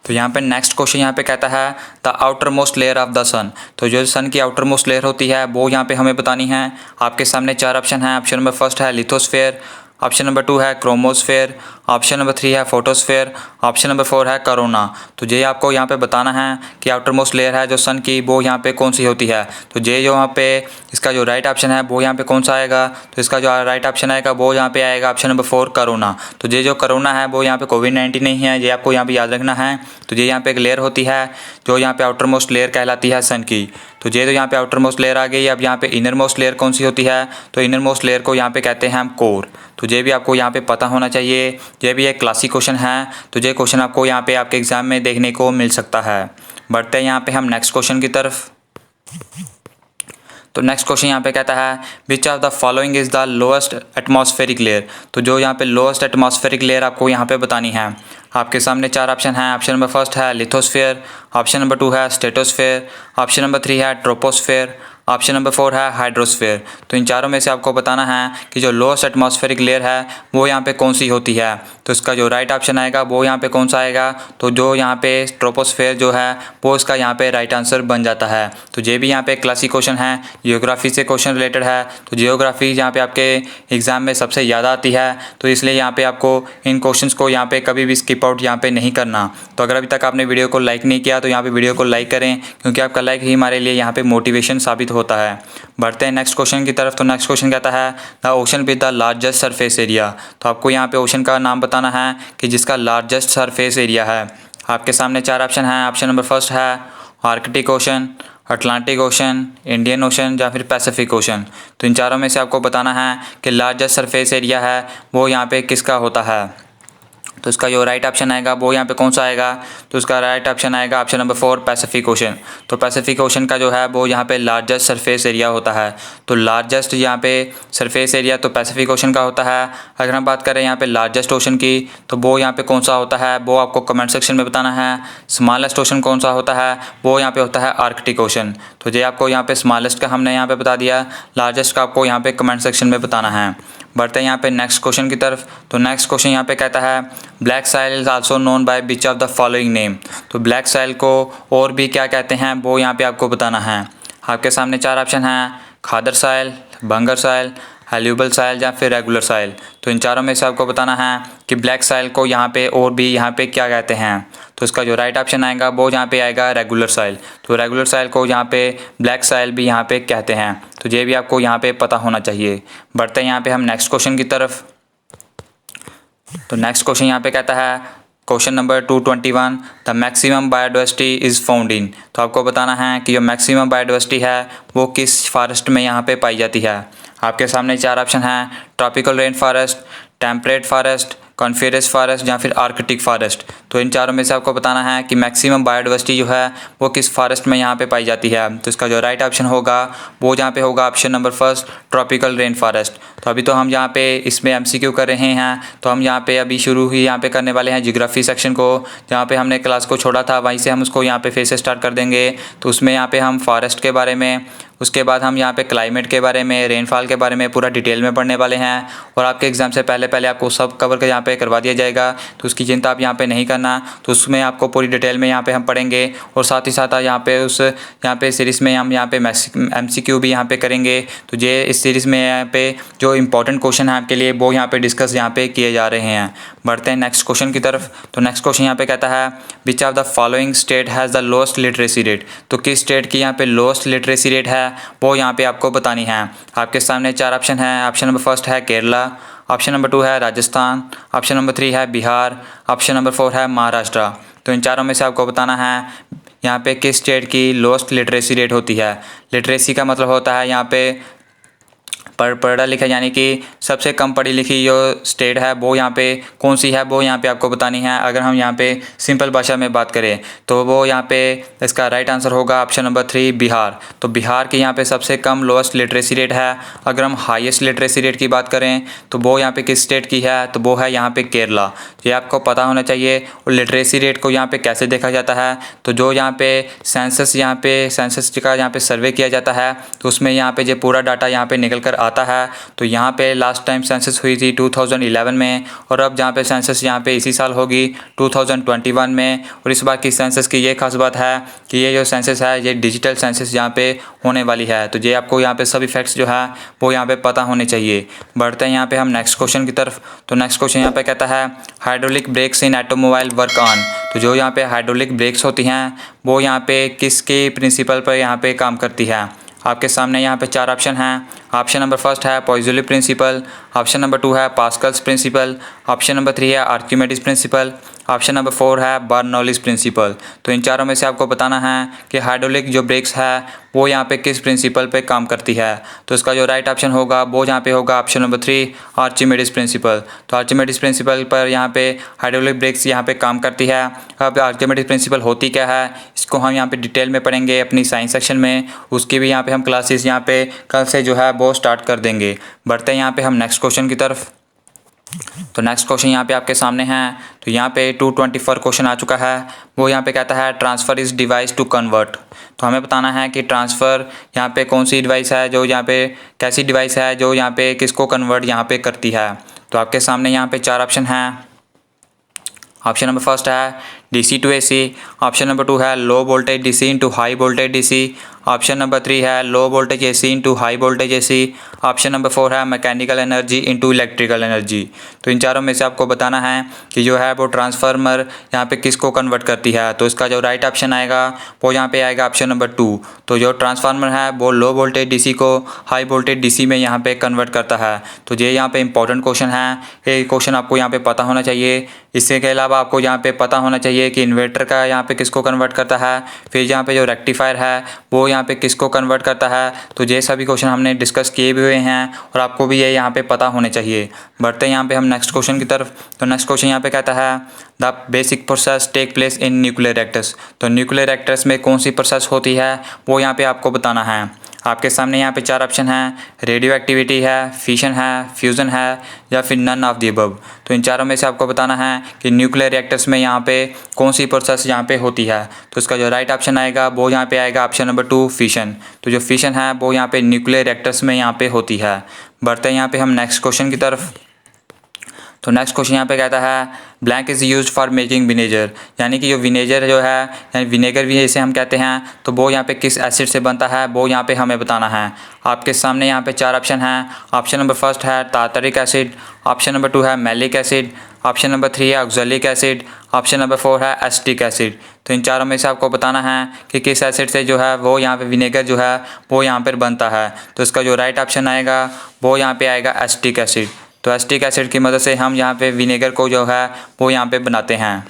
तो यहाँ पे नेक्स्ट क्वेश्चन यहाँ पे कहता है the outermost layer of the sun. तो जो सन की आउटर मोस्ट लेयर होती है वो यहाँ पे हमें बतानी है। आपके सामने चार ऑप्शन हैं। ऑप्शन नंबर फर्स्ट है लिथोस्फेयर, ऑप्शन नंबर 2 है क्रोमोस्फेयर, ऑप्शन नंबर 3 है फोटोस्फेयर, ऑप्शन नंबर 4 है कोरोना। तो ये आपको यहाँ पे बताना है कि आउटर मोस्ट लेयर है जो सन की वो यहाँ पे कौन सी होती है। तो ये जो यहाँ पे इसका जो राइट ऑप्शन है वो यहाँ पे कौन सा आएगा, तो इसका जो राइट ऑप्शन आएगा वो यहाँ पे आएगा ऑप्शन नंबर 4 कोरोना। तो ये जो कोरोना है वो यहाँ पे कोविड-19 नहीं है, ये आपको यहाँ पे याद रखना है। तो ये यहाँ पे एक लेयर होती है जो यहाँ पे आउटर मोस्ट लेयर कहलाती है सन की। तो ये तो यहाँ पे आउटर मोस्ट लेयर आ गई। अब यहाँ पे इनर मोस्ट लेयर कौन सी होती है, तो इनर मोस्ट लेयर को यहाँ पे कहते हैं हम कोर। तो ये भी आपको यहाँ पे पता होना चाहिए। ये भी एक क्लासिक क्वेश्चन है, तो ये क्वेश्चन आपको यहाँ पे आपके एग्जाम में देखने को मिल सकता है। बढ़ते हैं यहाँ पे हम नेक्स्ट क्वेश्चन की तरफ। तो नेक्स्ट क्वेश्चन यहाँ पे कहता है विच of the following is the lowest atmospheric layer. तो जो यहाँ पे लोएस्ट एटमॉस्फेरिक लेयर आपको यहाँ पे बतानी है। आपके सामने 4 ऑप्शन हैं। ऑप्शन नंबर 1 है लिथोस्फेयर, ऑप्शन नंबर 2 है स्ट्रेटोस्फेयर, ऑप्शन नंबर 3 है ट्रोपोस्फेयर, ऑप्शन नंबर 4 है हाइड्रोस्फेयर। तो इन चारों में से आपको बताना है कि जो लोएस्ट एटमॉस्फेरिक लेयर है वो यहाँ पे कौन सी होती है। तो इसका जो राइट ऑप्शन आएगा वो यहाँ पे कौन सा आएगा, तो जो यहाँ पे ट्रोपोस्फेयर जो है वो इसका यहाँ पे राइट आंसर बन जाता है। तो ये भी यहाँ पे क्लासिक क्वेश्चन है, जियोग्राफी से क्वेश्चन रिलेटेड है। तो जियोग्राफी यहाँ पे आपके एग्जाम में सबसे ज़्यादा आती है, तो इसलिए यहाँ पे आपको इन क्वेश्चंस को यहाँ पे कभी भी स्किप आउट यहाँ पे नहीं करना। तो अगर अभी तक आपने वीडियो को लाइक नहीं किया तो यहाँ पे वीडियो को लाइक करें, क्योंकि आपका लाइक ही हमारे लिए यहाँ पे मोटिवेशन साबित होता है। बढ़ते हैं नेक्स्ट क्वेश्चन की तरफ। तो नेक्स्ट क्वेश्चन कहता है the ocean with the largest surface area. तो आपको यहाँ पे ओशन का नाम बताना है कि जिसका लार्जेस्ट सरफेस एरिया है। आपके सामने 4 ऑप्शन हैं। ऑप्शन नंबर 1 है Arctic ocean, Atlantic ocean, Indian ocean या फिर पैसिफिक ओशन। तो इन चारों में से आपको बताना है कि लार्जेस्ट सरफेस एरिया है वो यहाँ पे किसका होता है। तो इसका जो राइट ऑप्शन आएगा वो यहाँ पे कौन सा आएगा, तो इसका राइट ऑप्शन आएगा ऑप्शन नंबर 4 पैसिफिक ओशन। तो पैसिफिक ओशन का जो है वो यहाँ पे लार्जेस्ट सरफेस एरिया होता है। तो लार्जेस्ट यहाँ पे सरफेस एरिया तो पैसिफिक ओशन का होता है। अगर हम बात करें यहाँ पे लार्जेस्ट ओशन की, तो वो यहाँ पे कौन सा होता है वो आपको कमेंट सेक्शन में बताना है। स्मॉलेस्ट ओशन कौन सा होता है, वो यहाँ पे होता है आर्कटिक ओशन। तो ये आपको यहाँ पे स्मॉलेस्ट का हमने यहाँ पे बता दिया, लार्जेस्ट का आपको यहाँ पे कमेंट सेक्शन में बताना है। बढ़ते हैं यहाँ पे नेक्स्ट क्वेश्चन की तरफ। तो नेक्स्ट क्वेश्चन यहाँ पे कहता है black soil is also known by which of the following name. तो ब्लैक साइल को और भी क्या कहते हैं वो यहाँ पे आपको बताना है। आपके सामने 4 ऑप्शन हैं, खादर साइल, बंगर साइल, एल्यूबल साइल या फिर रेगुलर साइल। तो इन चारों में से आपको बताना है कि ब्लैक साइल को यहाँ पे और भी यहाँ पे क्या कहते हैं। तो इसका जो राइट ऑप्शन आएगा वो यहाँ पे आएगा रेगुलर साइल। तो रेगुलर साइल को यहाँ पे ब्लैक साइल भी यहाँ पे कहते हैं। तो ये भी आपको यहाँ पे पता होना चाहिए। बढ़ते हैं यहाँ पे हम नेक्स्ट क्वेश्चन की तरफ। तो नेक्स्ट क्वेश्चन यहाँ पे कहता है question number 221 the maximum biodiversity is found in. तो आपको बताना है कि जो मैक्सिमम बायोडाइवर्सिटी है वो किस फॉरेस्ट में यहाँ पे पाई जाती है। आपके सामने 4 ऑप्शन हैं, tropical rain forest, temperate forest, coniferous forest या फिर आर्कटिक फॉरेस्ट। तो इन चारों में से आपको बताना है कि मैक्सिमम बायोडाइवर्सिटी जो है वो किस फॉरेस्ट में यहाँ पे पाई जाती है। तो इसका जो राइट ऑप्शन होगा वो यहाँ पे होगा option number 1 tropical rain forest. तो अभी तो हम यहाँ पे इसमें MCQ कर रहे हैं, तो हम यहाँ पे अभी शुरू ही यहाँ पे करने वाले हैं जियोग्राफी सेक्शन को। जहाँ पे हमने क्लास को छोड़ा था वहीं से हम उसको यहाँ पे फिर से स्टार्ट कर देंगे। तो उसमें यहाँ पे हम फॉरेस्ट के बारे में, उसके बाद हम यहाँ पे क्लाइमेट के बारे में, रेनफॉल के बारे में पूरा डिटेल में पढ़ने वाले हैं। और आपके एग्ज़ाम से पहले आपको सब कवर कर यहाँ पे करवा दिया जाएगा, तो उसकी चिंता आप यहाँ पे नहीं करना। तो उसमें आपको पूरी डिटेल में यहाँ पे हम पढ़ेंगे और साथ ही साथ यहाँ पे सीरीज़ में हम यहाँ पे MCQ भी यहाँ पे करेंगे। तो ये इस सीरीज़ में यहाँ पे जो इंपॉर्टेंट क्वेश्चन है आपके लिए वो यहाँ पे डिस्कस यहाँ पे किए जा रहे हैं। बढ़ते हैं नेक्स्ट क्वेश्चन की तरफ। तो नेक्स्ट क्वेश्चन यहाँ पे कहता है विच of the following state has the lowest literacy rate. तो किस स्टेट की यहाँ पे लोएस्ट लिटरेसी रेट है वो यहाँ पे आपको बतानी है। आपके सामने 4 ऑप्शन हैं। ऑप्शन नंबर 1 है केरला, ऑप्शन नंबर 2 है राजस्थान, ऑप्शन नंबर 3 है बिहार, ऑप्शन नंबर 4 है महाराष्ट्र। तो इन चारों में से आपको बताना है यहाँ पे किस स्टेट की लोएस्ट लिटरेसी रेट होती है। लिटरेसी का मतलब होता है यहाँ पे पढ़ा लिखा, यानी कि सबसे कम पढ़ी लिखी जो स्टेट है वो यहाँ पे कौन सी है वो यहाँ पे आपको बतानी है। अगर हम यहाँ पे सिंपल भाषा में बात करें तो वो यहाँ पे इसका राइट आंसर होगा ऑप्शन नंबर 3 बिहार। तो बिहार की यहाँ पे सबसे कम लोएस्ट लिटरेसी रेट है। अगर हम हाईएस्ट लिटरेसी रेट की बात करें तो वो यहाँ पे किस स्टेट की है, तो वो है यहाँ पे केरला। ये आपको पता होना चाहिए। और लिटरेसी रेट को यहाँ पे कैसे देखा जाता है, तो जो यहाँ पे सेंसस का यहाँ पे सर्वे किया जाता है तो उसमें यहाँ पे जो पूरा डाटा यहाँ पे निकल कर आता है। तो यहाँ पे लास्ट टाइम सेंसस हुई थी 2011 में, और अब जहाँ पे सेंसस यहाँ पे इसी साल होगी 2021 में। और इस बार की सेंसस की ये खास बात है कि ये जो सेंसस है ये डिजिटल सेंसस यहाँ पे होने वाली है। तो ये आपको यहाँ पे सभी फैक्ट्स जो है वो यहाँ पे पता होने चाहिए। बढ़ते हैं यहाँ पे हम नेक्स्ट क्वेश्चन की तरफ। तो नेक्स्ट क्वेश्चन यहाँ पे कहता है hydraulic breaks in automobile work on. तो जो यहाँ पे हाइड्रोलिक ब्रेक्स होती हैं वो यहाँ पे किसके प्रिंसिपल पर यहाँ पे काम करती है। आपके सामने यहाँ पे 4 ऑप्शन हैं। ऑप्शन नंबर फर्स्ट है पॉइज़ोली प्रिंसिपल, ऑप्शन नंबर 2 है पास्कल्स प्रिंसिपल, ऑप्शन नंबर 3 है आर्किमिडीज प्रिंसिपल, ऑप्शन नंबर 4 है बर्नौलीज प्रिंसिपल। तो इन चारों में से आपको बताना है कि हाइड्रोलिक जो ब्रेक्स है वो यहाँ पे किस प्रिंसिपल पे काम करती है। तो इसका जो राइट ऑप्शन होगा वो यहाँ पे होगा ऑप्शन नंबर 3 आर्किमिडीज प्रिंसिपल। तो आर्किमिडीज प्रिंसिपल पर यहाँ पे हाइड्रोलिक ब्रेक्स यहाँ पे काम करती है। अब आर्किमिडीज प्रिंसिपल होती क्या है इसको हम यहाँ पे डिटेल में पढ़ेंगे अपनी साइंस सेक्शन में। उसकी भी यहाँ पे हम क्लासेस यहाँ पे कल से जो है वो स्टार्ट कर देंगे। बढ़ते हैं यहाँ पे हम नेक्स्ट क्वेश्चन की तरफ। तो नेक्स्ट क्वेश्चन यहाँ पे आपके सामने है। तो यहाँ पे 224 क्वेश्चन आ चुका है। वो यहाँ पे कहता है transfer is device to convert. तो हमें बताना है कि ट्रांसफ़र यहाँ पे कौन सी डिवाइस है जो यहाँ पे कैसी डिवाइस है जो यहाँ पे किसको कन्वर्ट यहाँ पे करती है। तो आपके सामने यहाँ पे 4 ऑप्शन हैं। ऑप्शन नंबर फर्स्ट है DC to AC, option number 2 है low voltage DC into high voltage DC, option number 3 है low voltage AC into high voltage AC, option number 4 है mechanical energy into electrical energy. तो इन चारों में से आपको बताना है कि जो है वो ट्रांसफार्मर यहाँ पे किसको कन्वर्ट करती है। तो इसका जो राइट ऑप्शन आएगा वो यहाँ पे आएगा ऑप्शन नंबर 2। तो जो ट्रांसफार्मर है वो लो वोल्टेज DC को हाई वोल्टेज DC में यहाँ पे कन्वर्ट करता है। तो ये यहाँ पे इंपॉर्टेंट क्वेश्चन है, ये क्वेश्चन आपको यहाँ पे पता होना चाहिए। इससे के अलावा आपको यहाँ पे पता होना चाहिए कि इन्वर्टर का यहाँ पे किसको कन्वर्ट करता है, फिर यहाँ पे जो रेक्टिफायर है वो यहाँ पे किसको कन्वर्ट करता है। तो ये सभी क्वेश्चन हमने डिस्कस किए भी हुए हैं और आपको भी ये यहाँ पे पता होने चाहिए। बढ़ते हैं यहाँ पे हम नेक्स्ट क्वेश्चन की तरफ। तो नेक्स्ट क्वेश्चन यहाँ पे कहता है the basic process take place in nuclear reactors. तो न्यूक्लियर रिएक्टर्स में कौन सी प्रोसेस होती है वो यहाँ पे आपको बताना है। आपके सामने यहाँ पे 4 ऑप्शन हैं, रेडियो एक्टिविटी है, फिशन है, फ्यूज़न है या फिर नन ऑफ द अबव। तो इन चारों में से आपको बताना है कि न्यूक्लियर रिएक्टर्स में यहाँ पे कौन सी प्रोसेस यहाँ पे होती है। तो इसका जो राइट ऑप्शन आएगा वो यहाँ पे आएगा ऑप्शन नंबर 2 फिशन। तो जो फिशन है वो यहाँ पे न्यूक्लियर रिएक्टर्स में यहाँ पे होती है। बढ़ते हैं यहाँ पे हम नेक्स्ट क्वेश्चन की तरफ। तो नेक्स्ट क्वेश्चन यहाँ पे कहता है blank is use for making vinegar. यानी कि जो विनेगर जो है यानी विनेगर भी इसे हम कहते हैं, तो वो यहाँ पे किस एसिड से बनता है वो यहाँ पे हमें बताना है। आपके सामने यहाँ पे 4 ऑप्शन हैं। ऑप्शन नंबर फर्स्ट है टार्टरिक एसिड, ऑप्शन नंबर 2 है मैलिक एसिड, ऑप्शन नंबर 3 है ऑक्जेलिक एसिड, ऑप्शन नंबर 4 है एसिटिक एसिड। तो इन चारों में से आपको बताना है कि किस एसिड से जो है वो यहाँ पे विनेगर जो है वो यहाँ पर बनता है। तो इसका जो राइट ऑप्शन आएगा वो यहाँ पे आएगा एसिटिक एसिड। तो एसिटिक एसिड की मदद से हम यहाँ पे विनेगर को जो है वो यहाँ पे बनाते हैं।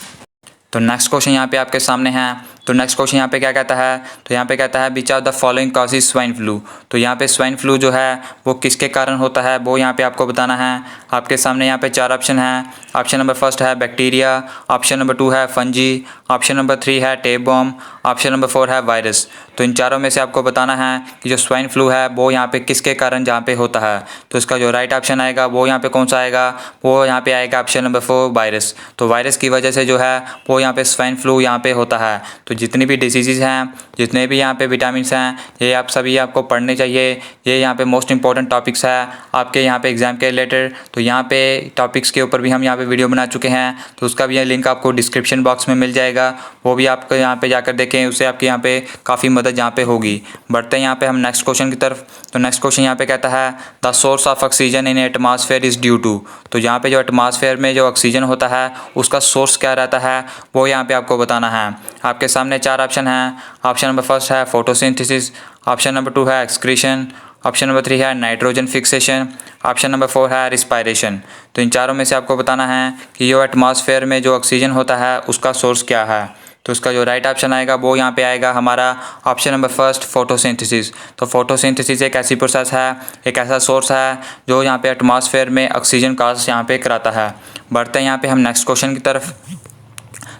तो नेक्स्ट क्वेश्चन यहाँ पे आपके सामने है। तो नेक्स्ट क्वेश्चन यहाँ पे क्या कहता है, तो यहाँ पे कहता है विच of the following causes swine flu. तो यहाँ पे स्वाइन फ्लू जो है वो किसके कारण होता है वो यहाँ पे आपको बताना है। आपके सामने यहाँ पे 4 ऑप्शन हैं। ऑप्शन नंबर फर्स्ट है बैक्टीरिया, ऑप्शन नंबर 2 है फंजी, ऑप्शन नंबर 3 है टेप बॉम, ऑप्शन नंबर 4 है वायरस। तो इन चारों में से आपको बताना है कि जो स्वाइन फ्लू है वो यहाँ पे किसके कारण जहाँ पे होता है। तो इसका जो राइट ऑप्शन आएगा वो यहाँ पे कौन सा आएगा, वो यहाँ पे आएगा ऑप्शन नंबर 4 वायरस। तो वायरस की वजह से जो है वो यहाँ पे स्वाइन फ्लू यहाँ पे होता है। तो जितनी भी डिसीज़ हैं, जितने भी यहाँ पे विटामिन हैं, ये आप सभी आपको पढ़ने चाहिए। ये यहाँ पे मोस्ट इंपॉर्टेंट टॉपिक्स है आपके यहाँ पे एग्ज़ाम के रिलेटेड। तो यहाँ पे टॉपिक्स के ऊपर भी हम यहाँ पे वीडियो बना चुके हैं, तो उसका भी लिंक आपको डिस्क्रिप्शन बॉक्स में मिल जाएगा। वो भी आपको यहाँ पे जाकर देखें, उससे आपके यहाँ पे काफ़ी मदद यहाँ पे होगी। बढ़ते हैं यहाँ पे हम नेक्स्ट क्वेश्चन की तरफ। तो नेक्स्ट क्वेश्चन यहाँ पे कहता है the source of oxygen in atmosphere is due to. तो यहाँ पे जो एटमॉस्फेयर में जो ऑक्सीजन होता है उसका सोर्स क्या रहता है वो यहाँ पे आपको बताना है। आपके सामने 4 ऑप्शन हैं। ऑप्शन नंबर फर्स्ट है फोटोसिंथेसिस, ऑप्शन नंबर 2 है एक्सक्रीशन, ऑप्शन नंबर 3 है नाइट्रोजन फिक्सेशन, ऑप्शन नंबर 4 है रिस्पायरेशन। तो इन चारों में से आपको बताना है कि जो एटमॉस्फेयर में जो ऑक्सीजन होता है उसका सोर्स क्या है। तो इसका जो राइट ऑप्शन आएगा वो यहाँ पे आएगा हमारा ऑप्शन नंबर फर्स्ट फोटोसिंथेसिस। तो फोटोसिंथेसिस एक ऐसी प्रोसेस है, एक ऐसा सोर्स है जो यहाँ पे एटमॉस्फेयर में ऑक्सीजन कास्ट यहाँ पे कराता है। बढ़ते हैं यहाँ पे हम नेक्स्ट क्वेश्चन की तरफ।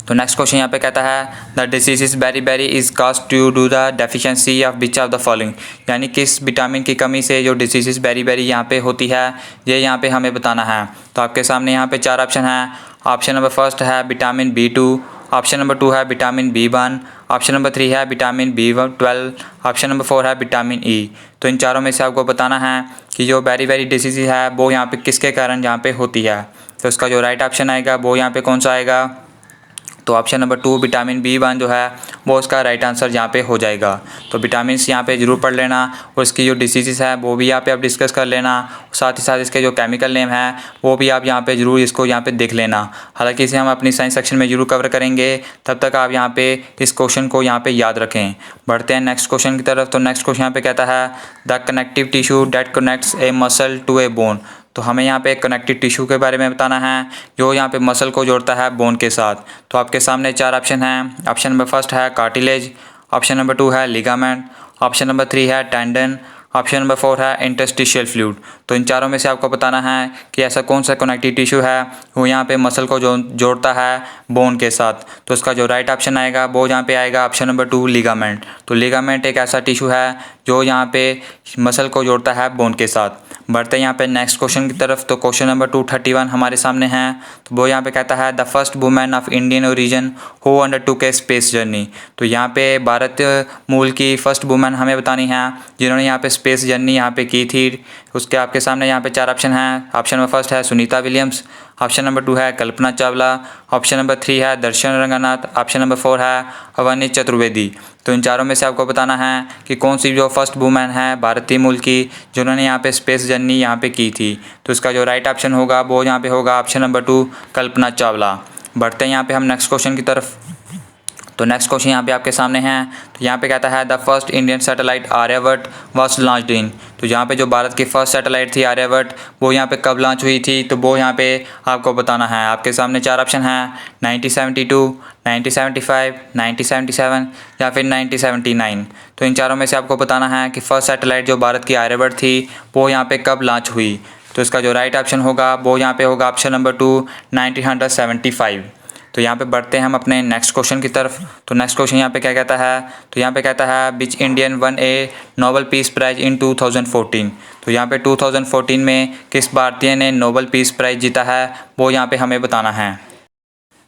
तो नेक्स्ट क्वेश्चन यहाँ पे कहता है the disease beri is caused to do the deficiency of which of the following. यानी किस विटामिन की कमी से जो डिसीज बेरी यहाँ पे होती है ये यहाँ पे हमें बताना है। तो आपके सामने यहाँ पे 4 ऑप्शन हैं। ऑप्शन नंबर फर्स्ट है विटामिन B2, ऑप्शन नंबर 2 है विटामिन B1, ऑप्शन नंबर 3 है विटामिन B12, ऑप्शन नंबर 4 है विटामिन E। तो इन चारों में से आपको बताना है कि जो बेरी डिसीज़ है वो यहाँ पे किसके कारण यहाँ पे होती है। तो इसका जो राइट ऑप्शन आएगा वो यहाँ पे कौन सा आएगा, तो ऑप्शन नंबर 2 विटामिन B1 जो है वो उसका राइट आंसर यहाँ पे हो जाएगा। तो विटामिन यहाँ पे ज़रूर पढ़ लेना और इसकी जो डिसीज़ है वो भी यहाँ पे आप डिस्कस कर लेना, साथ ही साथ इसके जो केमिकल नेम है वो भी आप यहाँ पे ज़रूर इसको यहाँ पे देख लेना। हालांकि इसे हम अपनी साइंस सेक्शन में ज़रूर कवर करेंगे, तब तक आप यहाँ पे इस क्वेश्चन को यहाँ पे याद रखें। बढ़ते हैं नेक्स्ट क्वेश्चन की तरफ। तो नेक्स्ट क्वेश्चन यहाँ पे कहता है the connective tissue that connects a muscle to a bone. तो हमें यहाँ पे कनेक्टिव टिश्यू के बारे में बताना है जो यहाँ पे मसल को जोड़ता है बोन के साथ। तो आपके सामने 4 ऑप्शन हैं। ऑप्शन नंबर 1 है कार्टिलेज, ऑप्शन नंबर 2 है लिगामेंट, ऑप्शन नंबर 3 है टेंडन, ऑप्शन नंबर 4 है इंटरस्टिशियल फ्लूइड। तो इन चारों में से आपको बताना है कि ऐसा कौन सा कनेक्टिव टिश्यू है वो यहाँ पे मसल को जोड़ता है बोन के साथ। तो इसका जो राइट ऑप्शन आएगा वो यहाँ पे आएगा ऑप्शन नंबर 2 लिगामेंट। तो लिगामेंट एक ऐसा टिश्यू है जो यहाँ पे मसल को जोड़ता है बोन के साथ। बढ़ते हैं यहाँ पे नेक्स्ट क्वेश्चन की तरफ। तो क्वेश्चन नंबर 231 हमारे सामने है। तो वो यहाँ पे कहता है the first women of Indian origin who undertook a space journey. तो यहाँ पे भारत मूल की फर्स्ट वुमेन हमें बतानी है जिन्होंने यहाँ पे स्पेस जर्नी यहाँ पे की थी। उसके आपके सामने यहाँ पे 4 ऑप्शन हैं। ऑप्शन नंबर 1 है सुनीता विलियम्स, ऑप्शन नंबर 2 है कल्पना चावला, ऑप्शन नंबर 3 है दर्शन रंगनाथ, ऑप्शन नंबर 4 है अवनी चतुर्वेदी। तो इन चारों में से आपको बताना है कि कौन सी जो फर्स्ट वुमेन है भारतीय मूल की जिन्होंने यहाँ पे स्पेस जर्नी यहाँ पे की थी। तो इसका जो राइट ऑप्शन होगा वो यहाँ पे होगा ऑप्शन नंबर 2 कल्पना चावला। बढ़ते हैं यहाँ पे हम नेक्स्ट क्वेश्चन की तरफ। तो नेक्स्ट क्वेश्चन यहाँ पे आपके सामने है। तो यहाँ पे कहता है the first Indian satellite Aryabhata was launched in. तो यहाँ पे जो भारत की फर्स्ट सैटेलाइट थी आर्यभट्ट वो यहाँ पे कब लॉन्च हुई थी, तो वो यहाँ पे आपको बताना है। आपके सामने 4 ऑप्शन हैं 1972, 1975, 1977 या फिर 1979। तो इन चारों में से आपको बताना है कि फर्स्ट सैटेलाइट जो भारत की आर्यभट्ट थी वो यहाँ पे कब लॉन्च हुई। तो इसका जो राइट ऑप्शन होगा वो यहाँ पे होगा ऑप्शन नंबर 2 1975। तो यहाँ पे बढ़ते हैं हम अपने नेक्स्ट क्वेश्चन की तरफ। तो नेक्स्ट क्वेश्चन यहाँ पे क्या कहता है, तो यहाँ पे कहता है which Indian won a Nobel peace prize in 2014। तो यहाँ पे 2014 में किस भारतीय ने नोबेल पीस प्राइज जीता है वो यहाँ पे हमें बताना है।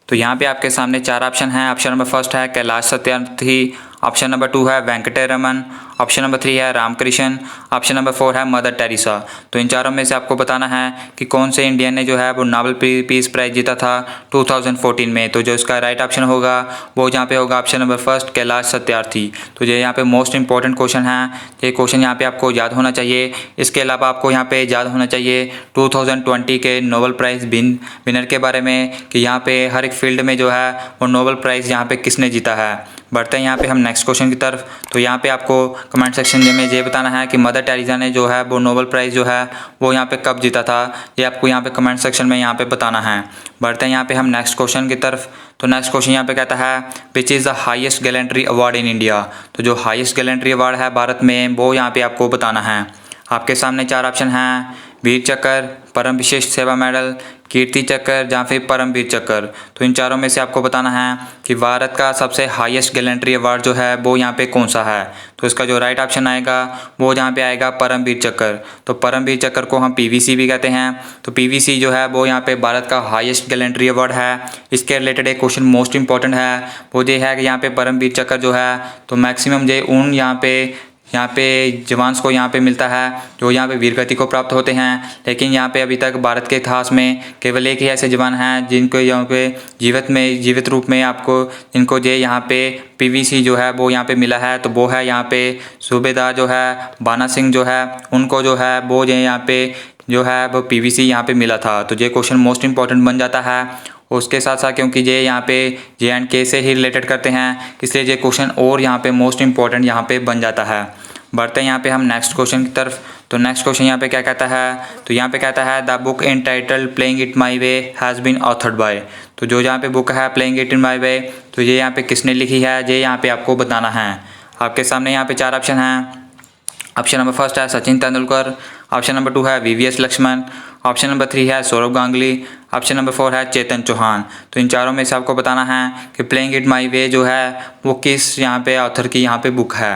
तो यहाँ पे आपके सामने 4 ऑप्शन हैं। ऑप्शन नंबर 1 है कैलाश सत्यार्थी, ऑप्शन नंबर 2 है वेंकटेरमन, ऑप्शन नंबर 3 है रामकृष्ण, ऑप्शन नंबर 4 है मदर टेरेसा। तो इन चारों में से आपको बताना है कि कौन से इंडियन ने जो है वो नोबेल पीस प्राइज जीता था 2014 में। तो जो इसका राइट ऑप्शन होगा वो यहाँ पे होगा ऑप्शन नंबर 1 कैलाश सत्यार्थी। तो ये यहाँ पे मोस्ट इंपॉर्टेंट क्वेश्चन है, ये क्वेश्चन यहाँ पे आपको याद होना चाहिए। इसके अलावा आपको यहाँ पे याद होना चाहिए 2020 के नोबेल प्राइज़ विनर के बारे में कि यहाँ पे हर एक फील्ड में जो है वो नोबेल प्राइज़ यहाँ पे किसने जीता है। बढ़ते हैं यहाँ पे हम नेक्स्ट क्वेश्चन की तरफ। तो यहाँ पे आपको कमेंट सेक्शन में ये बताना है कि मदर टेरेसा ने जो है वो नोबेल प्राइज़ जो है वो यहाँ पे कब जीता था, ये आपको यहाँ पे कमेंट सेक्शन में यहाँ पे बताना है। बढ़ते हैं यहाँ पे हम नेक्स्ट क्वेश्चन की तरफ। तो नेक्स्ट क्वेश्चन यहाँ पे कहता है which is the highest gallantry award in India. तो जो हाईएस्ट गैलेंट्री अवार्ड है भारत में वो यहाँ पे आपको बताना है। आपके सामने 4 ऑप्शन हैं वीर चक्र, परम विशिष्ट सेवा मेडल, कीर्ति चक्र या फिर परमवीर चक्र। तो इन चारों में से आपको बताना है कि भारत का सबसे हाईएस्ट गैलेंट्री अवार्ड जो है वो यहाँ पे कौन सा है। तो इसका जो राइट ऑप्शन आएगा वो यहाँ पे आएगा परमवीर चक्र। तो परमवीर चक्र को हम पीवीसी भी कहते हैं। तो पीवीसी जो है वो यहाँ पे भारत का हाईएस्ट गैलेंट्री अवार्ड है। इसके रिलेटेड एक क्वेश्चन मोस्ट इंपॉर्टेंट है, वो ये है कि यहाँ पे परमवीर चक्र जो है तो मैक्सिमम ये उन यहाँ पे जवान्स को यहाँ पे मिलता है जो यहाँ पे वीर गति को प्राप्त होते हैं। लेकिन यहाँ पे अभी तक भारत के इतिहास में केवल एक ही ऐसे जवान हैं जिनको यहाँ पे जीवित रूप में आपको इनको जो यहाँ पे पीवीसी जो है वो यहाँ पे मिला है। तो वो है यहाँ पे सूबेदार जो है बाना सिंह जो है उनको जो है वो यहाँ पे जो है वो पीवीसी यहाँ पे मिला था। तो ये क्वेश्चन मोस्ट इंपॉर्टेंट बन जाता है। उसके साथ साथ क्योंकि ये यहाँ पे JNK से ही रिलेटेड करते हैं इसलिए ये क्वेश्चन और यहाँ पे मोस्ट इंपॉर्टेंट यहाँ पे बन जाता है। बढ़ते हैं यहाँ पे हम नेक्स्ट क्वेश्चन की तरफ। तो नेक्स्ट क्वेश्चन यहाँ पे क्या कहता है, तो यहाँ पे कहता है the book entitled playing it my way has been authored by. तो जो यहाँ पे बुक है प्लेइंग इट इन माई वे तो ये यहाँ पे किसने लिखी है ये यहाँ पे आपको बताना है। आपके सामने यहाँ पे 4 ऑप्शन हैं। ऑप्शन नंबर 1 है सचिन तेंदुलकर, ऑप्शन नंबर 2 है VVS लक्ष्मण, ऑप्शन नंबर 3 है सौरव गांगुली, ऑप्शन नंबर 4 है चेतन चौहान। तो इन चारों में से आपको बताना है कि प्लेइंग इट माई वे जो है वो किस यहाँ पे ऑथर की यहाँ पे बुक है।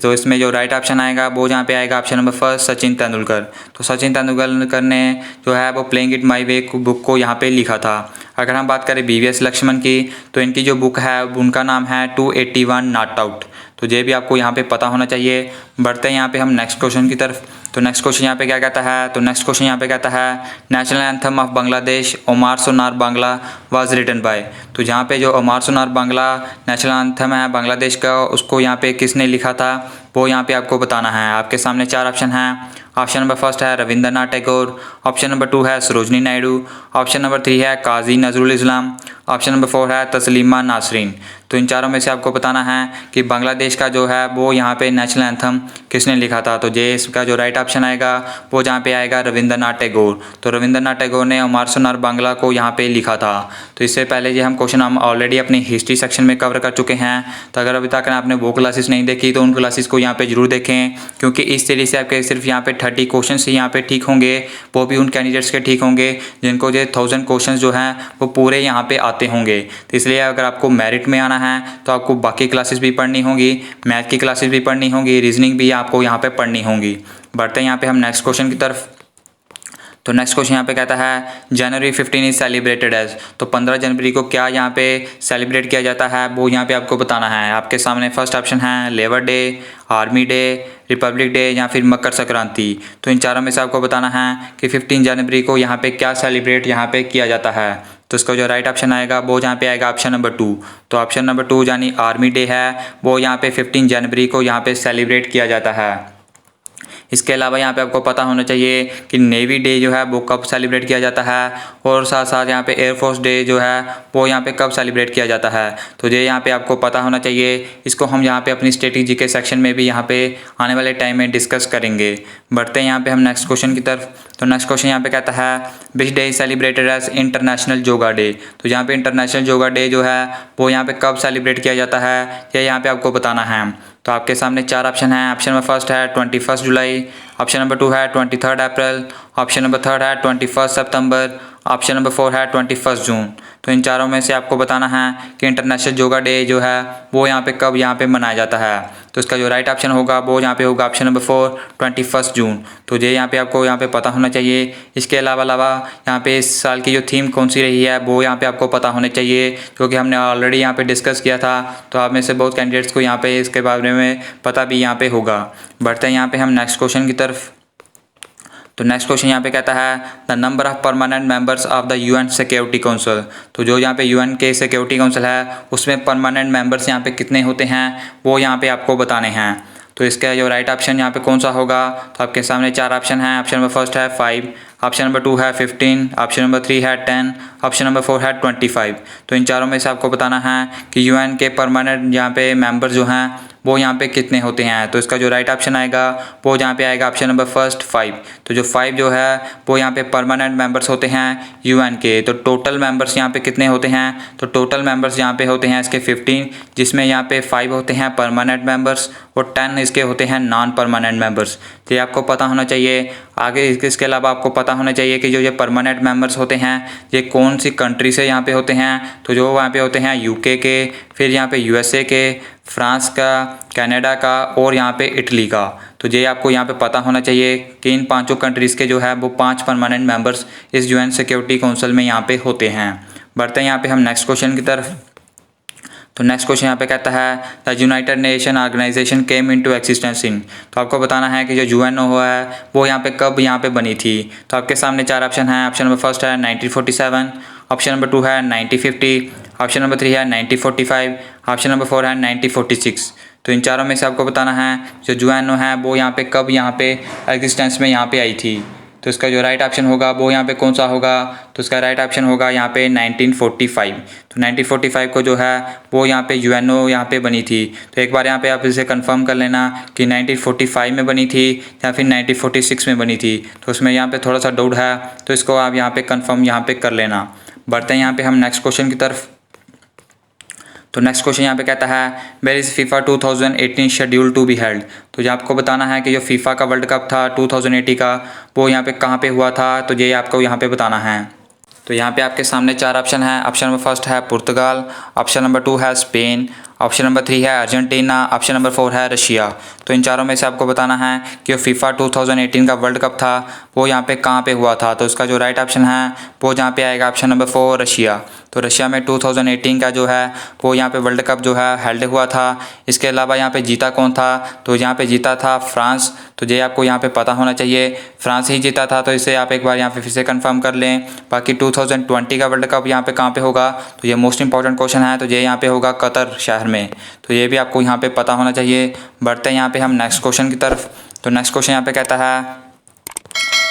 तो इसमें जो राइट ऑप्शन आएगा वो यहाँ पे आएगा ऑप्शन नंबर 1 सचिन तेंदुलकर। तो सचिन तेंदुलकर ने जो है वो playing it my way book को यहाँ पे लिखा था। अगर हम बात करें BVS लक्ष्मण की, तो इनकी जो बुक है उनका नाम है 281 नॉट आउट। तो ये भी आपको यहाँ पे पता होना चाहिए। बढ़ते हैं यहाँ पे हम नेक्स्ट क्वेश्चन की तरफ। तो नेक्स्ट क्वेश्चन यहाँ पे क्या कहता है, तो नेक्स्ट क्वेश्चन यहाँ पे कहता है national anthem of Bangladesh Amar Sonar Bangla was written by. तो जहाँ पे जो ओमार सोनार बांग्ला नेशनल एंथम है बांग्लादेश का, उसको यहाँ पे किसने लिखा था वो यहाँ पे आपको बताना है। आपके सामने 4 ऑप्शन हैं। ऑप्शन नंबर फर्स्ट है रविंद्रनाथ टैगोर, ऑप्शन नंबर 2 है सरोजनी नायडू, ऑप्शन नंबर 3 है काजी नजरुल इस्लाम, ऑप्शन नंबर 4 है तस्लीमा नासरीन। तो इन चारों में से आपको बताना है कि बांग्लादेश का जो है वो यहाँ पे नेशनल एंथम किसने लिखा था। तो जे इसका जो राइट ऑप्शन आएगा वो जहाँ पे आएगा रविंद्रनाथ टैगोर। तो रविंद्रनाथ टैगोर ने ओमार सोनार बांग्ला को यहाँ पे लिखा था। तो इससे पहले ये हम क्वेश्चन हम ऑलरेडी अपनी हिस्ट्री सेक्शन में कवर कर चुके हैं। तो अगर अभी तक आपने वो क्लासेस नहीं देखी तो उन क्लासेस को यहाँ पे जरूर देखें, क्योंकि इस तरीके से आपके सिर्फ यहाँ पे 30 क्वेश्चन ही यहाँ पे ठीक होंगे, वो भी उन कैंडिडेट्स के ठीक होंगे जिनको जो 1000 क्वेश्चन जो हैं वो पूरे यहाँ पे आते होंगे। तो इसलिए अगर आपको मेरिट में आना है तो आपको बाकी क्लासेस भी पढ़नी होंगी, मैथ की क्लासेस भी पढ़नी होंगी, रीजनिंग भी आपको यहाँ पे पढ़नी होंगी। बढ़ते हैं यहाँ पे हम नेक्स्ट क्वेश्चन की तरफ। तो नेक्स्ट क्वेश्चन यहाँ पे कहता है जनवरी 15 इज सेलिब्रेटेड एज। तो 15 जनवरी को क्या यहाँ पे सेलिब्रेट किया जाता है वो यहाँ पे आपको बताना है। आपके सामने फर्स्ट ऑप्शन है labour day, army day, Republic day या फिर मकर संक्रांति। तो इन चारों में से आपको बताना है कि 15 जनवरी को यहाँ पे क्या सेलिब्रेट यहाँ पे किया जाता है। तो इसका जो राइट ऑप्शन आएगा वो यहाँ पे आएगा ऑप्शन नंबर 2। तो ऑप्शन नंबर 2 यानी आर्मी डे है वो यहाँ पे 15 जनवरी को यहाँ पे सेलिब्रेट किया जाता है। इसके अलावा यहाँ पे आपको पता होना चाहिए कि नेवी डे जो है वो कब सेलिब्रेट किया जाता है, और साथ साथ यहाँ पे एयरफोर्स डे जो है वो यहाँ पे कब सेलिब्रेट किया जाता है। तो ये यहाँ पे आपको पता होना चाहिए। इसको हम यहाँ पे अपनी स्ट्रेटेजी के सेक्शन में भी यहाँ पे आने वाले टाइम में डिस्कस करेंगे। बढ़ते हैं यहाँ पे हम नेक्स्ट क्वेश्चन की तरफ। तो नेक्स्ट क्वेश्चन यहाँ पे कहता है which day celebrated as international yoga day. तो यहाँ पे इंटरनेशनल योगा डे जो है वो यहाँ पे कब सेलिब्रेट किया जाता है ये यहाँ पे आपको बताना है। तो आपके सामने 4 ऑप्शन हैं। ऑप्शन नंबर फर्स्ट है 21 जुलाई, ऑप्शन नंबर 2 है 23 अप्रैल, ऑप्शन नंबर 3 है 21 सितंबर, ऑप्शन नंबर 4 है 21 जून। तो इन चारों में से आपको बताना है कि इंटरनेशनल योगा डे जो है वो यहाँ पे कब यहाँ पे मनाया जाता है। तो इसका जो राइट ऑप्शन होगा वो यहाँ पे होगा ऑप्शन नंबर 4 21 जून। तो ये यहाँ पे आपको यहाँ पे पता होना चाहिए। इसके अलावा यहाँ पे इस साल की जो थीम कौन सी रही है वो यहाँ पे आपको पता होने चाहिए, क्योंकि हमने ऑलरेडी यहाँ पे डिस्कस किया था। तो आप में से बहुत कैंडिडेट्स को यहाँ पे इसके बारे में पता भी यहाँ पे होगा। बढ़ते हैं यहाँ पे हम नेक्स्ट क्वेश्चन की तरफ। तो नेक्स्ट क्वेश्चन यहाँ पे कहता है the number of permanent members of the UN security council. तो जो यहाँ पे UN के सिक्योरिटी काउंसिल है उसमें परमानेंट मेंबर्स यहाँ पे कितने होते हैं वो यहाँ पे आपको बताने हैं। तो इसका जो राइट ऑप्शन यहाँ पे कौन सा होगा, तो आपके सामने 4 ऑप्शन हैं। ऑप्शन नंबर फर्स्ट है 5, ऑप्शन नंबर 2 है 15, ऑप्शन नंबर 3 है 10, ऑप्शन नंबर 4 है 25। तो इन चारों में से आपको बताना है कि UN के परमानेंट यहाँ पे मेंबर जो हैं वो यहाँ पे कितने होते हैं। तो इसका जो राइट ऑप्शन आएगा वो यहाँ पे आएगा ऑप्शन नंबर फर्स्ट 5। तो जो 5 जो है वो यहाँ पे परमानेंट मेंबर्स होते हैं UN के। तो टोटल मेंबर्स यहाँ पे कितने होते हैं, तो टोटल मेंबर्स यहाँ पे होते हैं इसके 15, जिसमें यहाँ पे 5 होते हैं परमानेंट मेंबर्स और 10 इसके होते हैं नॉन परमानेंट मेंबर्स। तो ये आपको पता होना चाहिए। आगे इसके अलावा आपको पता होना चाहिए कि जो ये परमानेंट मेंबर्स होते हैं ये कौन सी कंट्री से यहाँ पे होते हैं। तो जो वहाँ पे होते हैं UK के, फिर यहाँ पे USA के, फ्रांस का, कनाडा का और यहाँ पे इटली का। तो ये आपको यहाँ पे पता होना चाहिए कि इन 5 कंट्रीज़ के जो है वो 5 परमानेंट मेंबर्स इस UN सिक्योरिटी काउंसिल में यहाँ पे होते हैं। बढ़ते हैं यहाँ पे हम नेक्स्ट क्वेश्चन की तरफ। तो नेक्स्ट क्वेश्चन यहाँ पे कहता है the United Nation Organisation came into existence in. तो आपको बताना है कि जो UNO है वो यहाँ पे कब यहाँ पे बनी थी। तो आपके सामने 4 ऑप्शन हैं। ऑप्शन नंबर फर्स्ट है 1947, ऑप्शन नंबर 2 है 1950, ऑप्शन नंबर 3 है 1945, ऑप्शन नंबर 4 है 1946। तो इन चारों में से आपको बताना है जो UNO है वो यहाँ पे कब यहाँ पे एग्जिस्टेंस में यहाँ पे आई थी। तो इसका जो राइट ऑप्शन होगा वो यहाँ पे कौन सा होगा, तो इसका राइट ऑप्शन होगा यहाँ पे 1945। तो 1945 को जो है वो यहाँ पे UNO यहाँ पे बनी थी। तो एक बार यहाँ पे आप इसे कंफर्म कर लेना कि 1945 में बनी थी या फिर 1946 में बनी थी। तो उसमें यहाँ पे थोड़ा सा डाउट है, तो इसको आप यहाँ पे कंफर्म यहाँ पे कर लेना। बढ़ते हैं यहाँ पे हम नेक्स्ट क्वेश्चन की तरफ। तो नेक्स्ट क्वेश्चन यहाँ पे कहता है where is FIFA 2018 schedule to be held. तो ये आपको बताना है कि जो FIFA का वर्ल्ड कप था 2080 का वो यहाँ पे कहाँ पे हुआ था। तो ये आपको यहाँ पे बताना है। तो यहाँ पे आपके सामने 4 ऑप्शन हैं। ऑप्शन नंबर फर्स्ट है पुर्तगाल, ऑप्शन नंबर 2 है स्पेन, ऑप्शन नंबर 3 है अर्जेंटीना, ऑप्शन नंबर 4 है रशिया। तो इन चारों में से आपको बताना है कि फीफा 2018 का वर्ल्ड कप था वो यहाँ पे कहाँ पे हुआ था। तो इसका जो राइट ऑप्शन है वो जहाँ पे आएगा ऑप्शन नंबर 4 रशिया। तो रशिया में 2018 का जो है वो यहाँ पे वर्ल्ड कप जो है हेल्ड हुआ था। इसके अलावा यहाँ पे जीता कौन था, तो यहाँ पे जीता था फ्रांस। तो ये आपको यहाँ पे पता होना चाहिए, फ्रांस ही जीता था। तो इसे आप एक बार यहाँ पे फिर से कंफर्म कर लें। बाकी 2020 का वर्ल्ड कप यहाँ पे कहाँ पे होगा, तो ये मोस्ट इंपॉर्टेंट क्वेश्चन है। तो ये यहाँ पे होगा कतर शहर में। तो ये भी आपको यहाँ पे पता होना चाहिए। बढ़ते हैं यहाँ पे हम नेक्स्ट क्वेश्चन की तरफ। तो नेक्स्ट क्वेश्चन यहाँ पे कहता है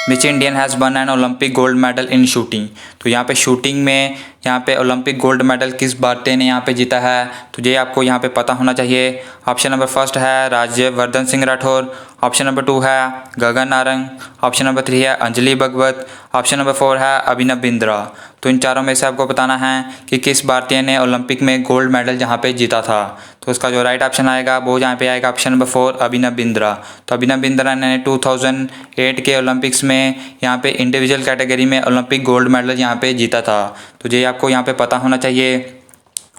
which Indian has one an Olympic gold medal in shooting. तो यहाँ पे शूटिंग में यहाँ पे ओलंपिक गोल्ड मेडल किस भारतीय ने यहाँ पे जीता है, तो ये आपको यहाँ पे पता होना चाहिए। ऑप्शन नंबर फर्स्ट है राज्यवर्धन सिंह राठौर, ऑप्शन नंबर 2 है गगन नारंग, ऑप्शन नंबर 3 है अंजलि भगवत, ऑप्शन नंबर 4 है अभिनव बिंद्रा। तो इन चारों में से आपको बताना है कि किस भारतीय ने ओलंपिक में गोल्ड मेडल जहाँ पे जीता था। तो उसका जो राइट ऑप्शन आएगा वो यहाँ पे आएगा ऑप्शन नंबर 4 अभिनव बिंद्रा। तो अभिनव बिंद्रा ने 2008 के ओलंपिक्स में यहाँ पे इंडिविजुअल कैटेगरी में ओलंपिक गोल्ड मेडल यहाँ पे जीता था। तो ये आपको यहाँ पे पता होना चाहिए।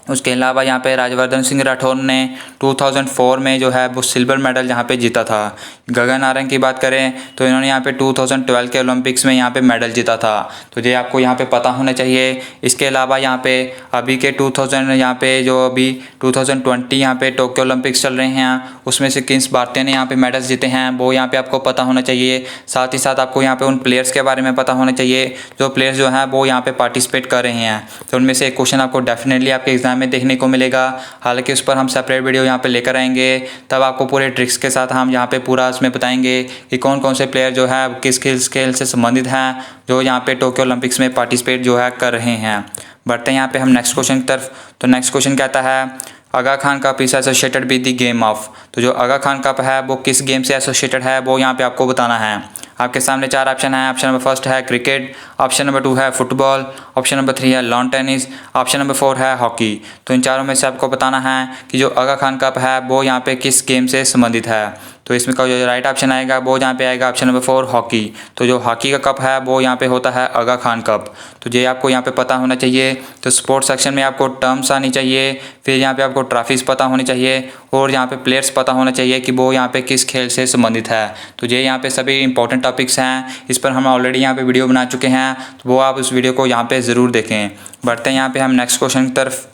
उसके अलावा यहाँ पे राज्यवर्धन सिंह राठौर ने 2004 में जो है वो सिल्वर मेडल यहाँ पे जीता था। गगन नारंग की बात करें तो इन्होंने यहाँ पे 2012 के ओलंपिक्स में यहाँ पे मेडल जीता था। तो ये आपको यहाँ पे पता होना चाहिए। इसके अलावा यहाँ पे अभी के 2000 यहाँ पे जो अभी 2020 यहाँ पे टोक्यो ओलंपिक्स चल रहे हैं उसमें से किस भारतीय ने यहाँ पे मेडल्स जीते हैं वो यहाँ पे आपको पता होना चाहिए। साथ ही साथ आपको यहाँ पे उन प्लेयर्स के बारे में पता होना चाहिए जो प्लेयर्स जो हैं वो यहाँ पे पार्टिसिपेट कर रहे हैं। तो उनमें से एक क्वेश्चन आपको डेफिनेटली आपके एग्जाम में देखने को मिलेगा। हालांकि उस पर हम सेपरेट वीडियो यहाँ पे लेकर आएंगे, तब आपको पूरे ट्रिक्स के साथ हम यहाँ पे पूरा उसमें बताएंगे कि कौन कौन से प्लेयर जो है किस खेल से संबंधित हैं जो यहाँ पे टोक्यो ओलंपिक्स में पार्टिसिपेट जो है कर रहे हैं। बढ़ते हैं यहाँ पे हम नेक्स्ट क्वेश्चन की तरफ। तो नेक्स्ट क्वेश्चन कहता है Aga Khan Cup is associated with the game of. तो जो आगा खान कप है वो किस गेम से एसोसिएटेड है वो यहाँ पे आपको बताना है। आपके सामने 4 ऑप्शन है। ऑप्शन नंबर फर्स्ट है क्रिकेट, ऑप्शन नंबर 2 है फुटबॉल, ऑप्शन नंबर 3 है लॉन टेनिस, ऑप्शन नंबर 4 है हॉकी। तो इन चारों में से आपको बताना है कि जो आगा खान कप है वो यहाँ पे किस गेम से संबंधित है। तो इसमें का जो राइट ऑप्शन आएगा वो यहाँ पे आएगा ऑप्शन नंबर 4 हॉकी। तो जो हॉकी का कप है वो यहाँ पे होता है आगा खान कप। तो ये आपको यहाँ पे पता होना चाहिए। तो स्पोर्ट्स सेक्शन में आपको टर्म्स आनी चाहिए, फिर यहाँ पे आपको ट्रॉफीज़ पता होनी चाहिए और यहाँ पे प्लेयर्स पता होना चाहिए कि वो यहाँ पे किस खेल से संबंधित है। तो ये यहाँ पे सभी इंपॉर्टेंट टॉपिक्स हैं, इस पर हम ऑलरेडी यहाँ पे वीडियो बना चुके हैं, तो वो आप उस वीडियो को यहाँ पे ज़रूर देखें। बढ़ते हैं यहाँ पे हम नेक्स्ट क्वेश्चन की तरफ।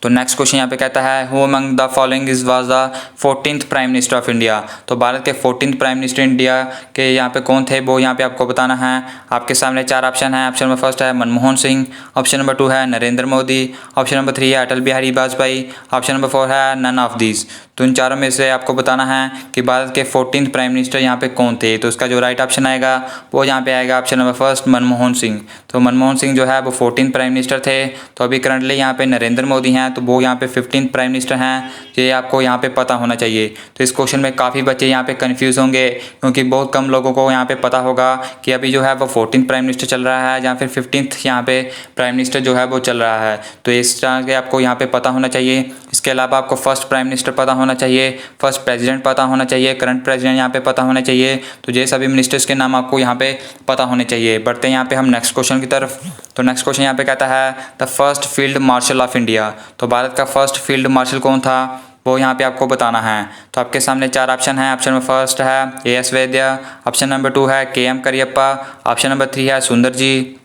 तो नेक्स्ट क्वेश्चन यहाँ पे कहता है who among the following is was the 14th prime minister of India. तो भारत के 14th प्राइम मिनिस्टर इंडिया के यहाँ पे कौन थे वो यहाँ पे आपको बताना है। आपके सामने 4 ऑप्शन है। ऑप्शन नंबर फर्स्ट है मनमोहन सिंह, ऑप्शन नंबर 2 है नरेंद्र मोदी, ऑप्शन नंबर 3 है अटल बिहारी वाजपेयी, ऑप्शन नंबर 4 है नन ऑफ दीज। तो इन चारों में से आपको बताना है कि भारत के 14th प्राइम मिनिस्टर यहाँ पे कौन थे। तो उसका जो राइट ऑप्शन आएगा वो यहाँ पे आएगा option number first Manmohan Singh. तो मनमोहन सिंह जो है वो 14th प्राइम मिनिस्टर थे। तो अभी करंटली यहाँ पे नरेंद्र मोदी हैं, तो वो यहाँ पे 15th प्राइम मिनिस्टर हैं। ये आपको यहाँ पे पता होना चाहिए। तो इस क्वेश्चन में काफ़ी बच्चे यहाँ पे कन्फ्यूज़ होंगे क्योंकि बहुत कम लोगों को यहाँ पे पता होगा कि अभी जो है वो 14th प्राइम मिनिस्टर चल रहा है या फिर 15th यहाँ पे प्राइम मिनिस्टर जो है वो चल रहा है। तो इस तरह के आपको यहाँ पे पता होना चाहिए। इसके अलावा आपको फर्स्ट प्राइम मिनिस्टर पता होना चाहिए, फर्स्ट प्रेसिडेंट पता होना चाहिए, करंट प्रेसिडेंट यहाँ पे पता होना चाहिए। तो ये सभी मिनिस्टर्स के नाम आपको यहाँ पे पता होने चाहिए। बढ़ते हैं यहाँ पे हम नेक्स्ट क्वेश्चन की तरफ। तो नेक्स्ट क्वेश्चन यहाँ पे कहता है the first field marshal of India. तो भारत का फर्स्ट फील्ड मार्शल कौन था वो यहाँ पे आपको बताना है। तो आपके सामने 4 ऑप्शन है। ऑप्शन नंबर फर्स्ट है AS वैद्य, ऑप्शन नंबर 2 है KM करियप्पा, ऑप्शन नंबर 3 है सुंदर जी,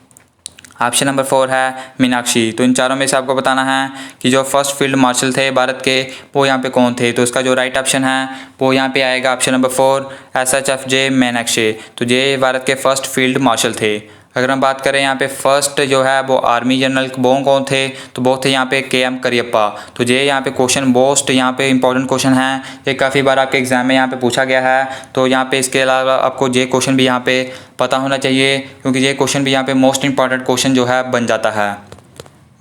ऑप्शन नंबर 4 है मीनाक्षी। तो इन चारों में से आपको बताना है कि जो फर्स्ट फील्ड मार्शल थे भारत के वो यहाँ पे कौन थे। तो इसका जो राइट ऑप्शन है वो यहाँ पे आएगा ऑप्शन नंबर 4 SHFJ मीनाक्षी। तो ये भारत के फर्स्ट फील्ड मार्शल थे। अगर हम बात करें यहाँ पे फर्स्ट जो है वो आर्मी जनरल वो कौन थे, तो वो थे यहाँ पे KM करियप्पा। तो ये यहाँ पे क्वेश्चन मोस्ट यहाँ पे इंपॉर्टेंट क्वेश्चन है, ये काफ़ी बार आपके एग्जाम में यहाँ पे पूछा गया है। तो यहाँ पे इसके अलावा आपको ये क्वेश्चन भी यहाँ पे पता होना चाहिए क्योंकि ये क्वेश्चन भी यहाँ पे मोस्ट इंपॉर्टेंट क्वेश्चन जो है बन जाता है।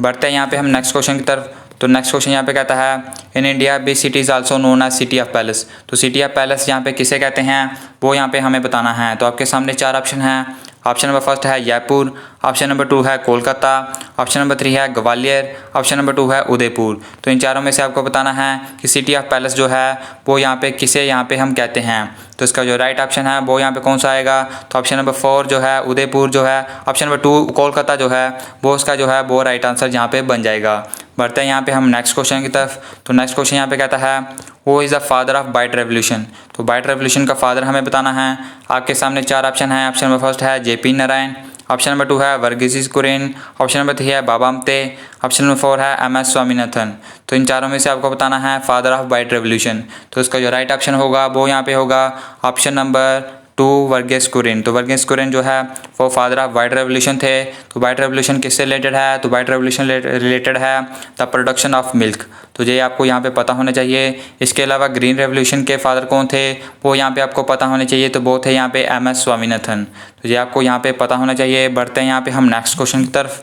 बढ़ते हैं यहाँ पे हम नेक्स्ट क्वेश्चन की तरफ। तो नेक्स्ट क्वेश्चन यहाँ पे कहता है in India B city is also known as city of palace. तो सिटी ऑफ पैलेस यहाँ पे किसे कहते हैं वो यहाँ पे हमें बताना है। तो आपके सामने 4 ऑप्शन हैं। ऑप्शन नंबर फर्स्ट है जयपुर, ऑप्शन नंबर 2 है कोलकाता, ऑप्शन नंबर 3 है ग्वालियर, ऑप्शन नंबर 2 है उदयपुर। तो इन चारों में से आपको बताना है कि सिटी ऑफ पैलेस जो है वो यहाँ पे किसे यहाँ पे हम कहते हैं। तो इसका जो राइट ऑप्शन है वो यहाँ पे कौन सा आएगा। तो ऑप्शन नंबर 4 जो है उदयपुर जो है, ऑप्शन नंबर 2 कोलकाता जो है वो उसका जो है वो राइट आंसर यहाँ पे बन जाएगा। बढ़ते हैं यहाँ पे हम नेक्स्ट क्वेश्चन की तरफ। तो नेक्स्ट क्वेश्चन यहाँ पे कहता है who is the father of bite revolution. तो बाइट रेवोल्यूशन का फादर हमें बताना है। आपके सामने 4 ऑप्शन है। ऑप्शन नंबर फर्स्ट है JP नारायण, ऑप्शन नंबर 2 है वर्गीस कुरियन, ऑप्शन नंबर 3 है बाबा आमटे, ऑप्शन नंबर 4 है MS स्वामीनाथन। तो इन चारों में से आपको बताना है फादर ऑफ बाइट रेवोल्यूशन। तो इसका जो राइट ऑप्शन होगा वो यहाँ पे होगा ऑप्शन नंबर 2 वर्गीस कुरियन। तो वर्गीस कुरियन जो है वो फादर ऑफ वाइट रेवोल्यूशन थे। तो वाइट रेवोल्यूशन किससे रिलेटेड है? तो वाइट रेवोल्यूशन रिलेटेड है द प्रोडक्शन ऑफ मिल्क। तो ये आपको यहाँ पे पता होना चाहिए। इसके अलावा ग्रीन रेवोल्यूशन के फादर कौन थे वो यहाँ पे आपको पता होने चाहिए। तो वो थे यहाँ पे MS स्वामीनाथन। तो ये आपको यहाँ पे पता होना चाहिए। बढ़ते हैं यहाँ पे हम नेक्स्ट क्वेश्चन की तरफ।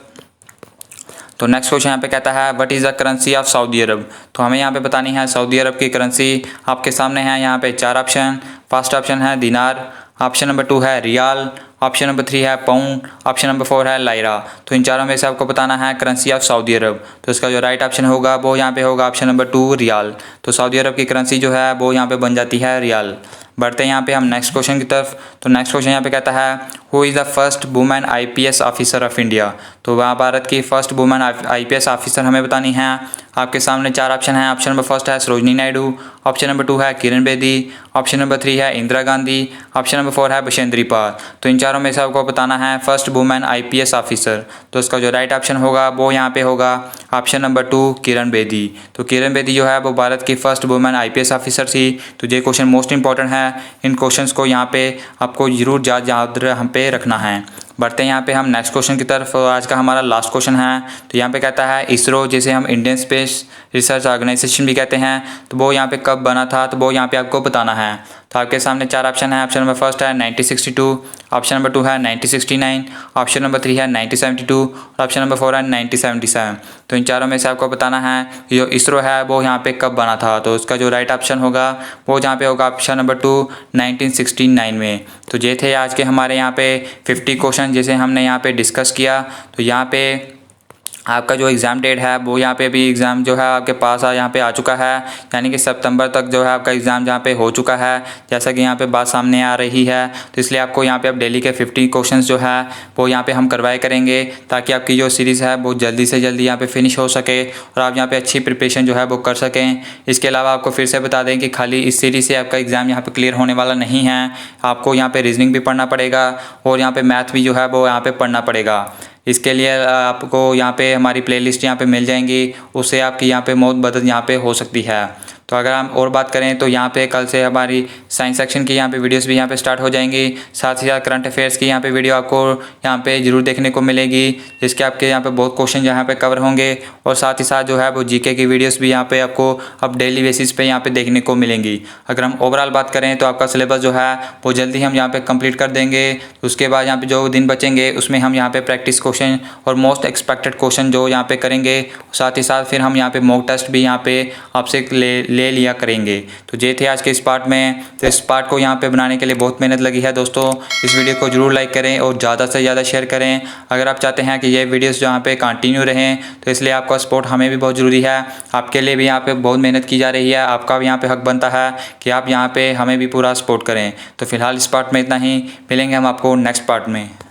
तो नेक्स्ट क्वेश्चन यहाँ पे कहता है what is the currency of Saudi Arabia. तो हमें यहाँ पे बतानी है सऊदी अरब की करेंसी। आपके सामने है यहाँ पे 4 ऑप्शन। फर्स्ट ऑप्शन है दिनार, ऑप्शन नंबर 2 है रियाल, ऑप्शन नंबर 3 है पाउंड, ऑप्शन नंबर 4 है लायरा। तो इन चारों में से आपको बताना है करेंसी ऑफ सऊदी अरब। तो इसका जो राइट ऑप्शन होगा वो यहाँ पे होगा ऑप्शन नंबर 2 रियाल। तो सऊदी अरब की करेंसी जो है वो यहाँ पे बन जाती है रियाल। बढ़ते हैं यहाँ पे हम नेक्स्ट क्वेश्चन की तरफ। तो नेक्स्ट क्वेश्चन यहाँ पे कहता है who is the first women IPS officer of India. तो वह भारत की फर्स्ट वुमेन IPS ऑफिसर हमें बतानी है। आपके सामने 4 ऑप्शन है। ऑप्शन नंबर फर्स्ट है सरोजनी नायडू, ऑप्शन नंबर 2 है किरण बेदी, ऑप्शन नंबर 3 है इंदिरा गांधी, ऑप्शन नंबर 4 है बशेंद्री पाल। तो इन चारों में से आपको बताना है फर्स्ट वुमेन IPS ऑफिसर। तो इसका जो राइट ऑप्शन होगा वो यहाँ पे होगा ऑप्शन नंबर 2 किरण बेदी। तो किरण बेदी जो है वो भारत की फर्स्ट वुमेन IPS ऑफिसर थी। तो ये क्वेश्चन मोस्ट इंपॉर्टेंट है। इन क्वेश्चंस को यहाँ पे आपको जरूर याद हम पे रखना है। बढ़ते हैं यहाँ पे हम नेक्स्ट क्वेश्चन की तरफ। आज का हमारा लास्ट क्वेश्चन है। तो यहाँ पे कहता है इसरो, जिसे हम इंडियन स्पेस रिसर्च ऑर्गेनाइजेशन भी कहते हैं, तो वो यहाँ पे कब बना था तो वो यहाँ पे आपको बताना है। तो आपके सामने 4 ऑप्शन है। ऑप्शन नंबर फर्स्ट है 1962, ऑप्शन नंबर 2 है 1969, ऑप्शन नंबर 3 है 1972 और ऑप्शन नंबर 4 है 1977। तो इन चारों में से आपको बताना है कि जो इसरो है वो यहाँ पे कब बना था। तो उसका जो राइट ऑप्शन होगा वो यहाँ पे होगा ऑप्शन नंबर 2 1969 में। तो ये थे आज के हमारे यहाँ पे 50 क्वेश्चन जिसे हमने यहाँ पे डिस्कस किया। तो यहाँ पे आपका जो एग्ज़ाम डेट है वो यहाँ पे भी एग्ज़ाम जो है आपके पास यहाँ पे आ चुका है, यानी कि सितंबर तक जो है आपका एग्ज़ाम जहाँ पे हो चुका है, जैसा कि यहाँ पे बात सामने आ रही है। तो इसलिए आपको यहाँ पे अब डेली के 50 क्वेश्चंस जो है वो यहाँ पे हम करवाए करेंगे, ताकि आपकी जो सीरीज़ है वो जल्दी से जल्दी यहाँ पे फिनिश हो सके और आप यहाँ पे अच्छी प्रिपरेशन जो है वो कर सकें। इसके अलावा आपको फिर से बता दें कि खाली इस सीरीज़ से आपका एग्ज़ाम यहाँ पर क्लियर होने वाला नहीं है। आपको यहाँ पर रीजनिंग भी पढ़ना पड़ेगा और यहाँ पर मैथ भी जो है वो यहाँ पर पढ़ना पड़ेगा। इसके लिए आपको यहाँ पे हमारी प्लेलिस्ट यहाँ पे मिल जाएंगी, उससे आपकी यहाँ पे बहुत मदद यहाँ पे हो सकती है। तो अगर हम और बात करें तो यहाँ पे कल से हमारी साइंस सेक्शन की यहाँ पे वीडियोस भी यहाँ पे स्टार्ट हो जाएंगी। साथ ही साथ करंट अफेयर्स की यहाँ पे वीडियो आपको यहाँ पे ज़रूर देखने को मिलेगी, जिसके आपके यहाँ पे बहुत क्वेश्चन यहाँ पे कवर होंगे। और साथ ही साथ जो है वो GK की वीडियोस भी यहाँ पे आपको अब डेली बेसिस पे यहाँ पे देखने को मिलेंगी। अगर हम ओवरऑल बात करें तो आपका सिलेबस जो है वो जल्दी हम यहाँ पे कंप्लीट कर देंगे। उसके बाद यहाँ पे जो दिन बचेंगे उसमें हम यहाँ पे प्रैक्टिस क्वेश्चन और मोस्ट एक्सपेक्टेड क्वेश्चन जो यहाँ पे करेंगे। साथ ही साथ फिर हम यहाँ पे मॉक टेस्ट भी यहाँ पे आपसे ले लिया करेंगे। तो ये थे आज के इस पार्ट में। तो इस पार्ट को यहाँ पे बनाने के लिए बहुत मेहनत लगी है दोस्तों। इस वीडियो को जरूर लाइक करें और ज़्यादा से ज़्यादा शेयर करें। अगर आप चाहते हैं कि ये वीडियोस यहाँ पे कंटिन्यू रहें तो इसलिए आपका सपोर्ट हमें भी बहुत ज़रूरी है। आपके लिए भी यहाँ पे बहुत मेहनत की जा रही है, आपका भी यहाँ पे हक बनता है कि आप यहाँ पे हमें भी पूरा सपोर्ट करें। तो फिलहाल इस पार्ट में इतना ही, मिलेंगे हम आपको नेक्स्ट पार्ट में।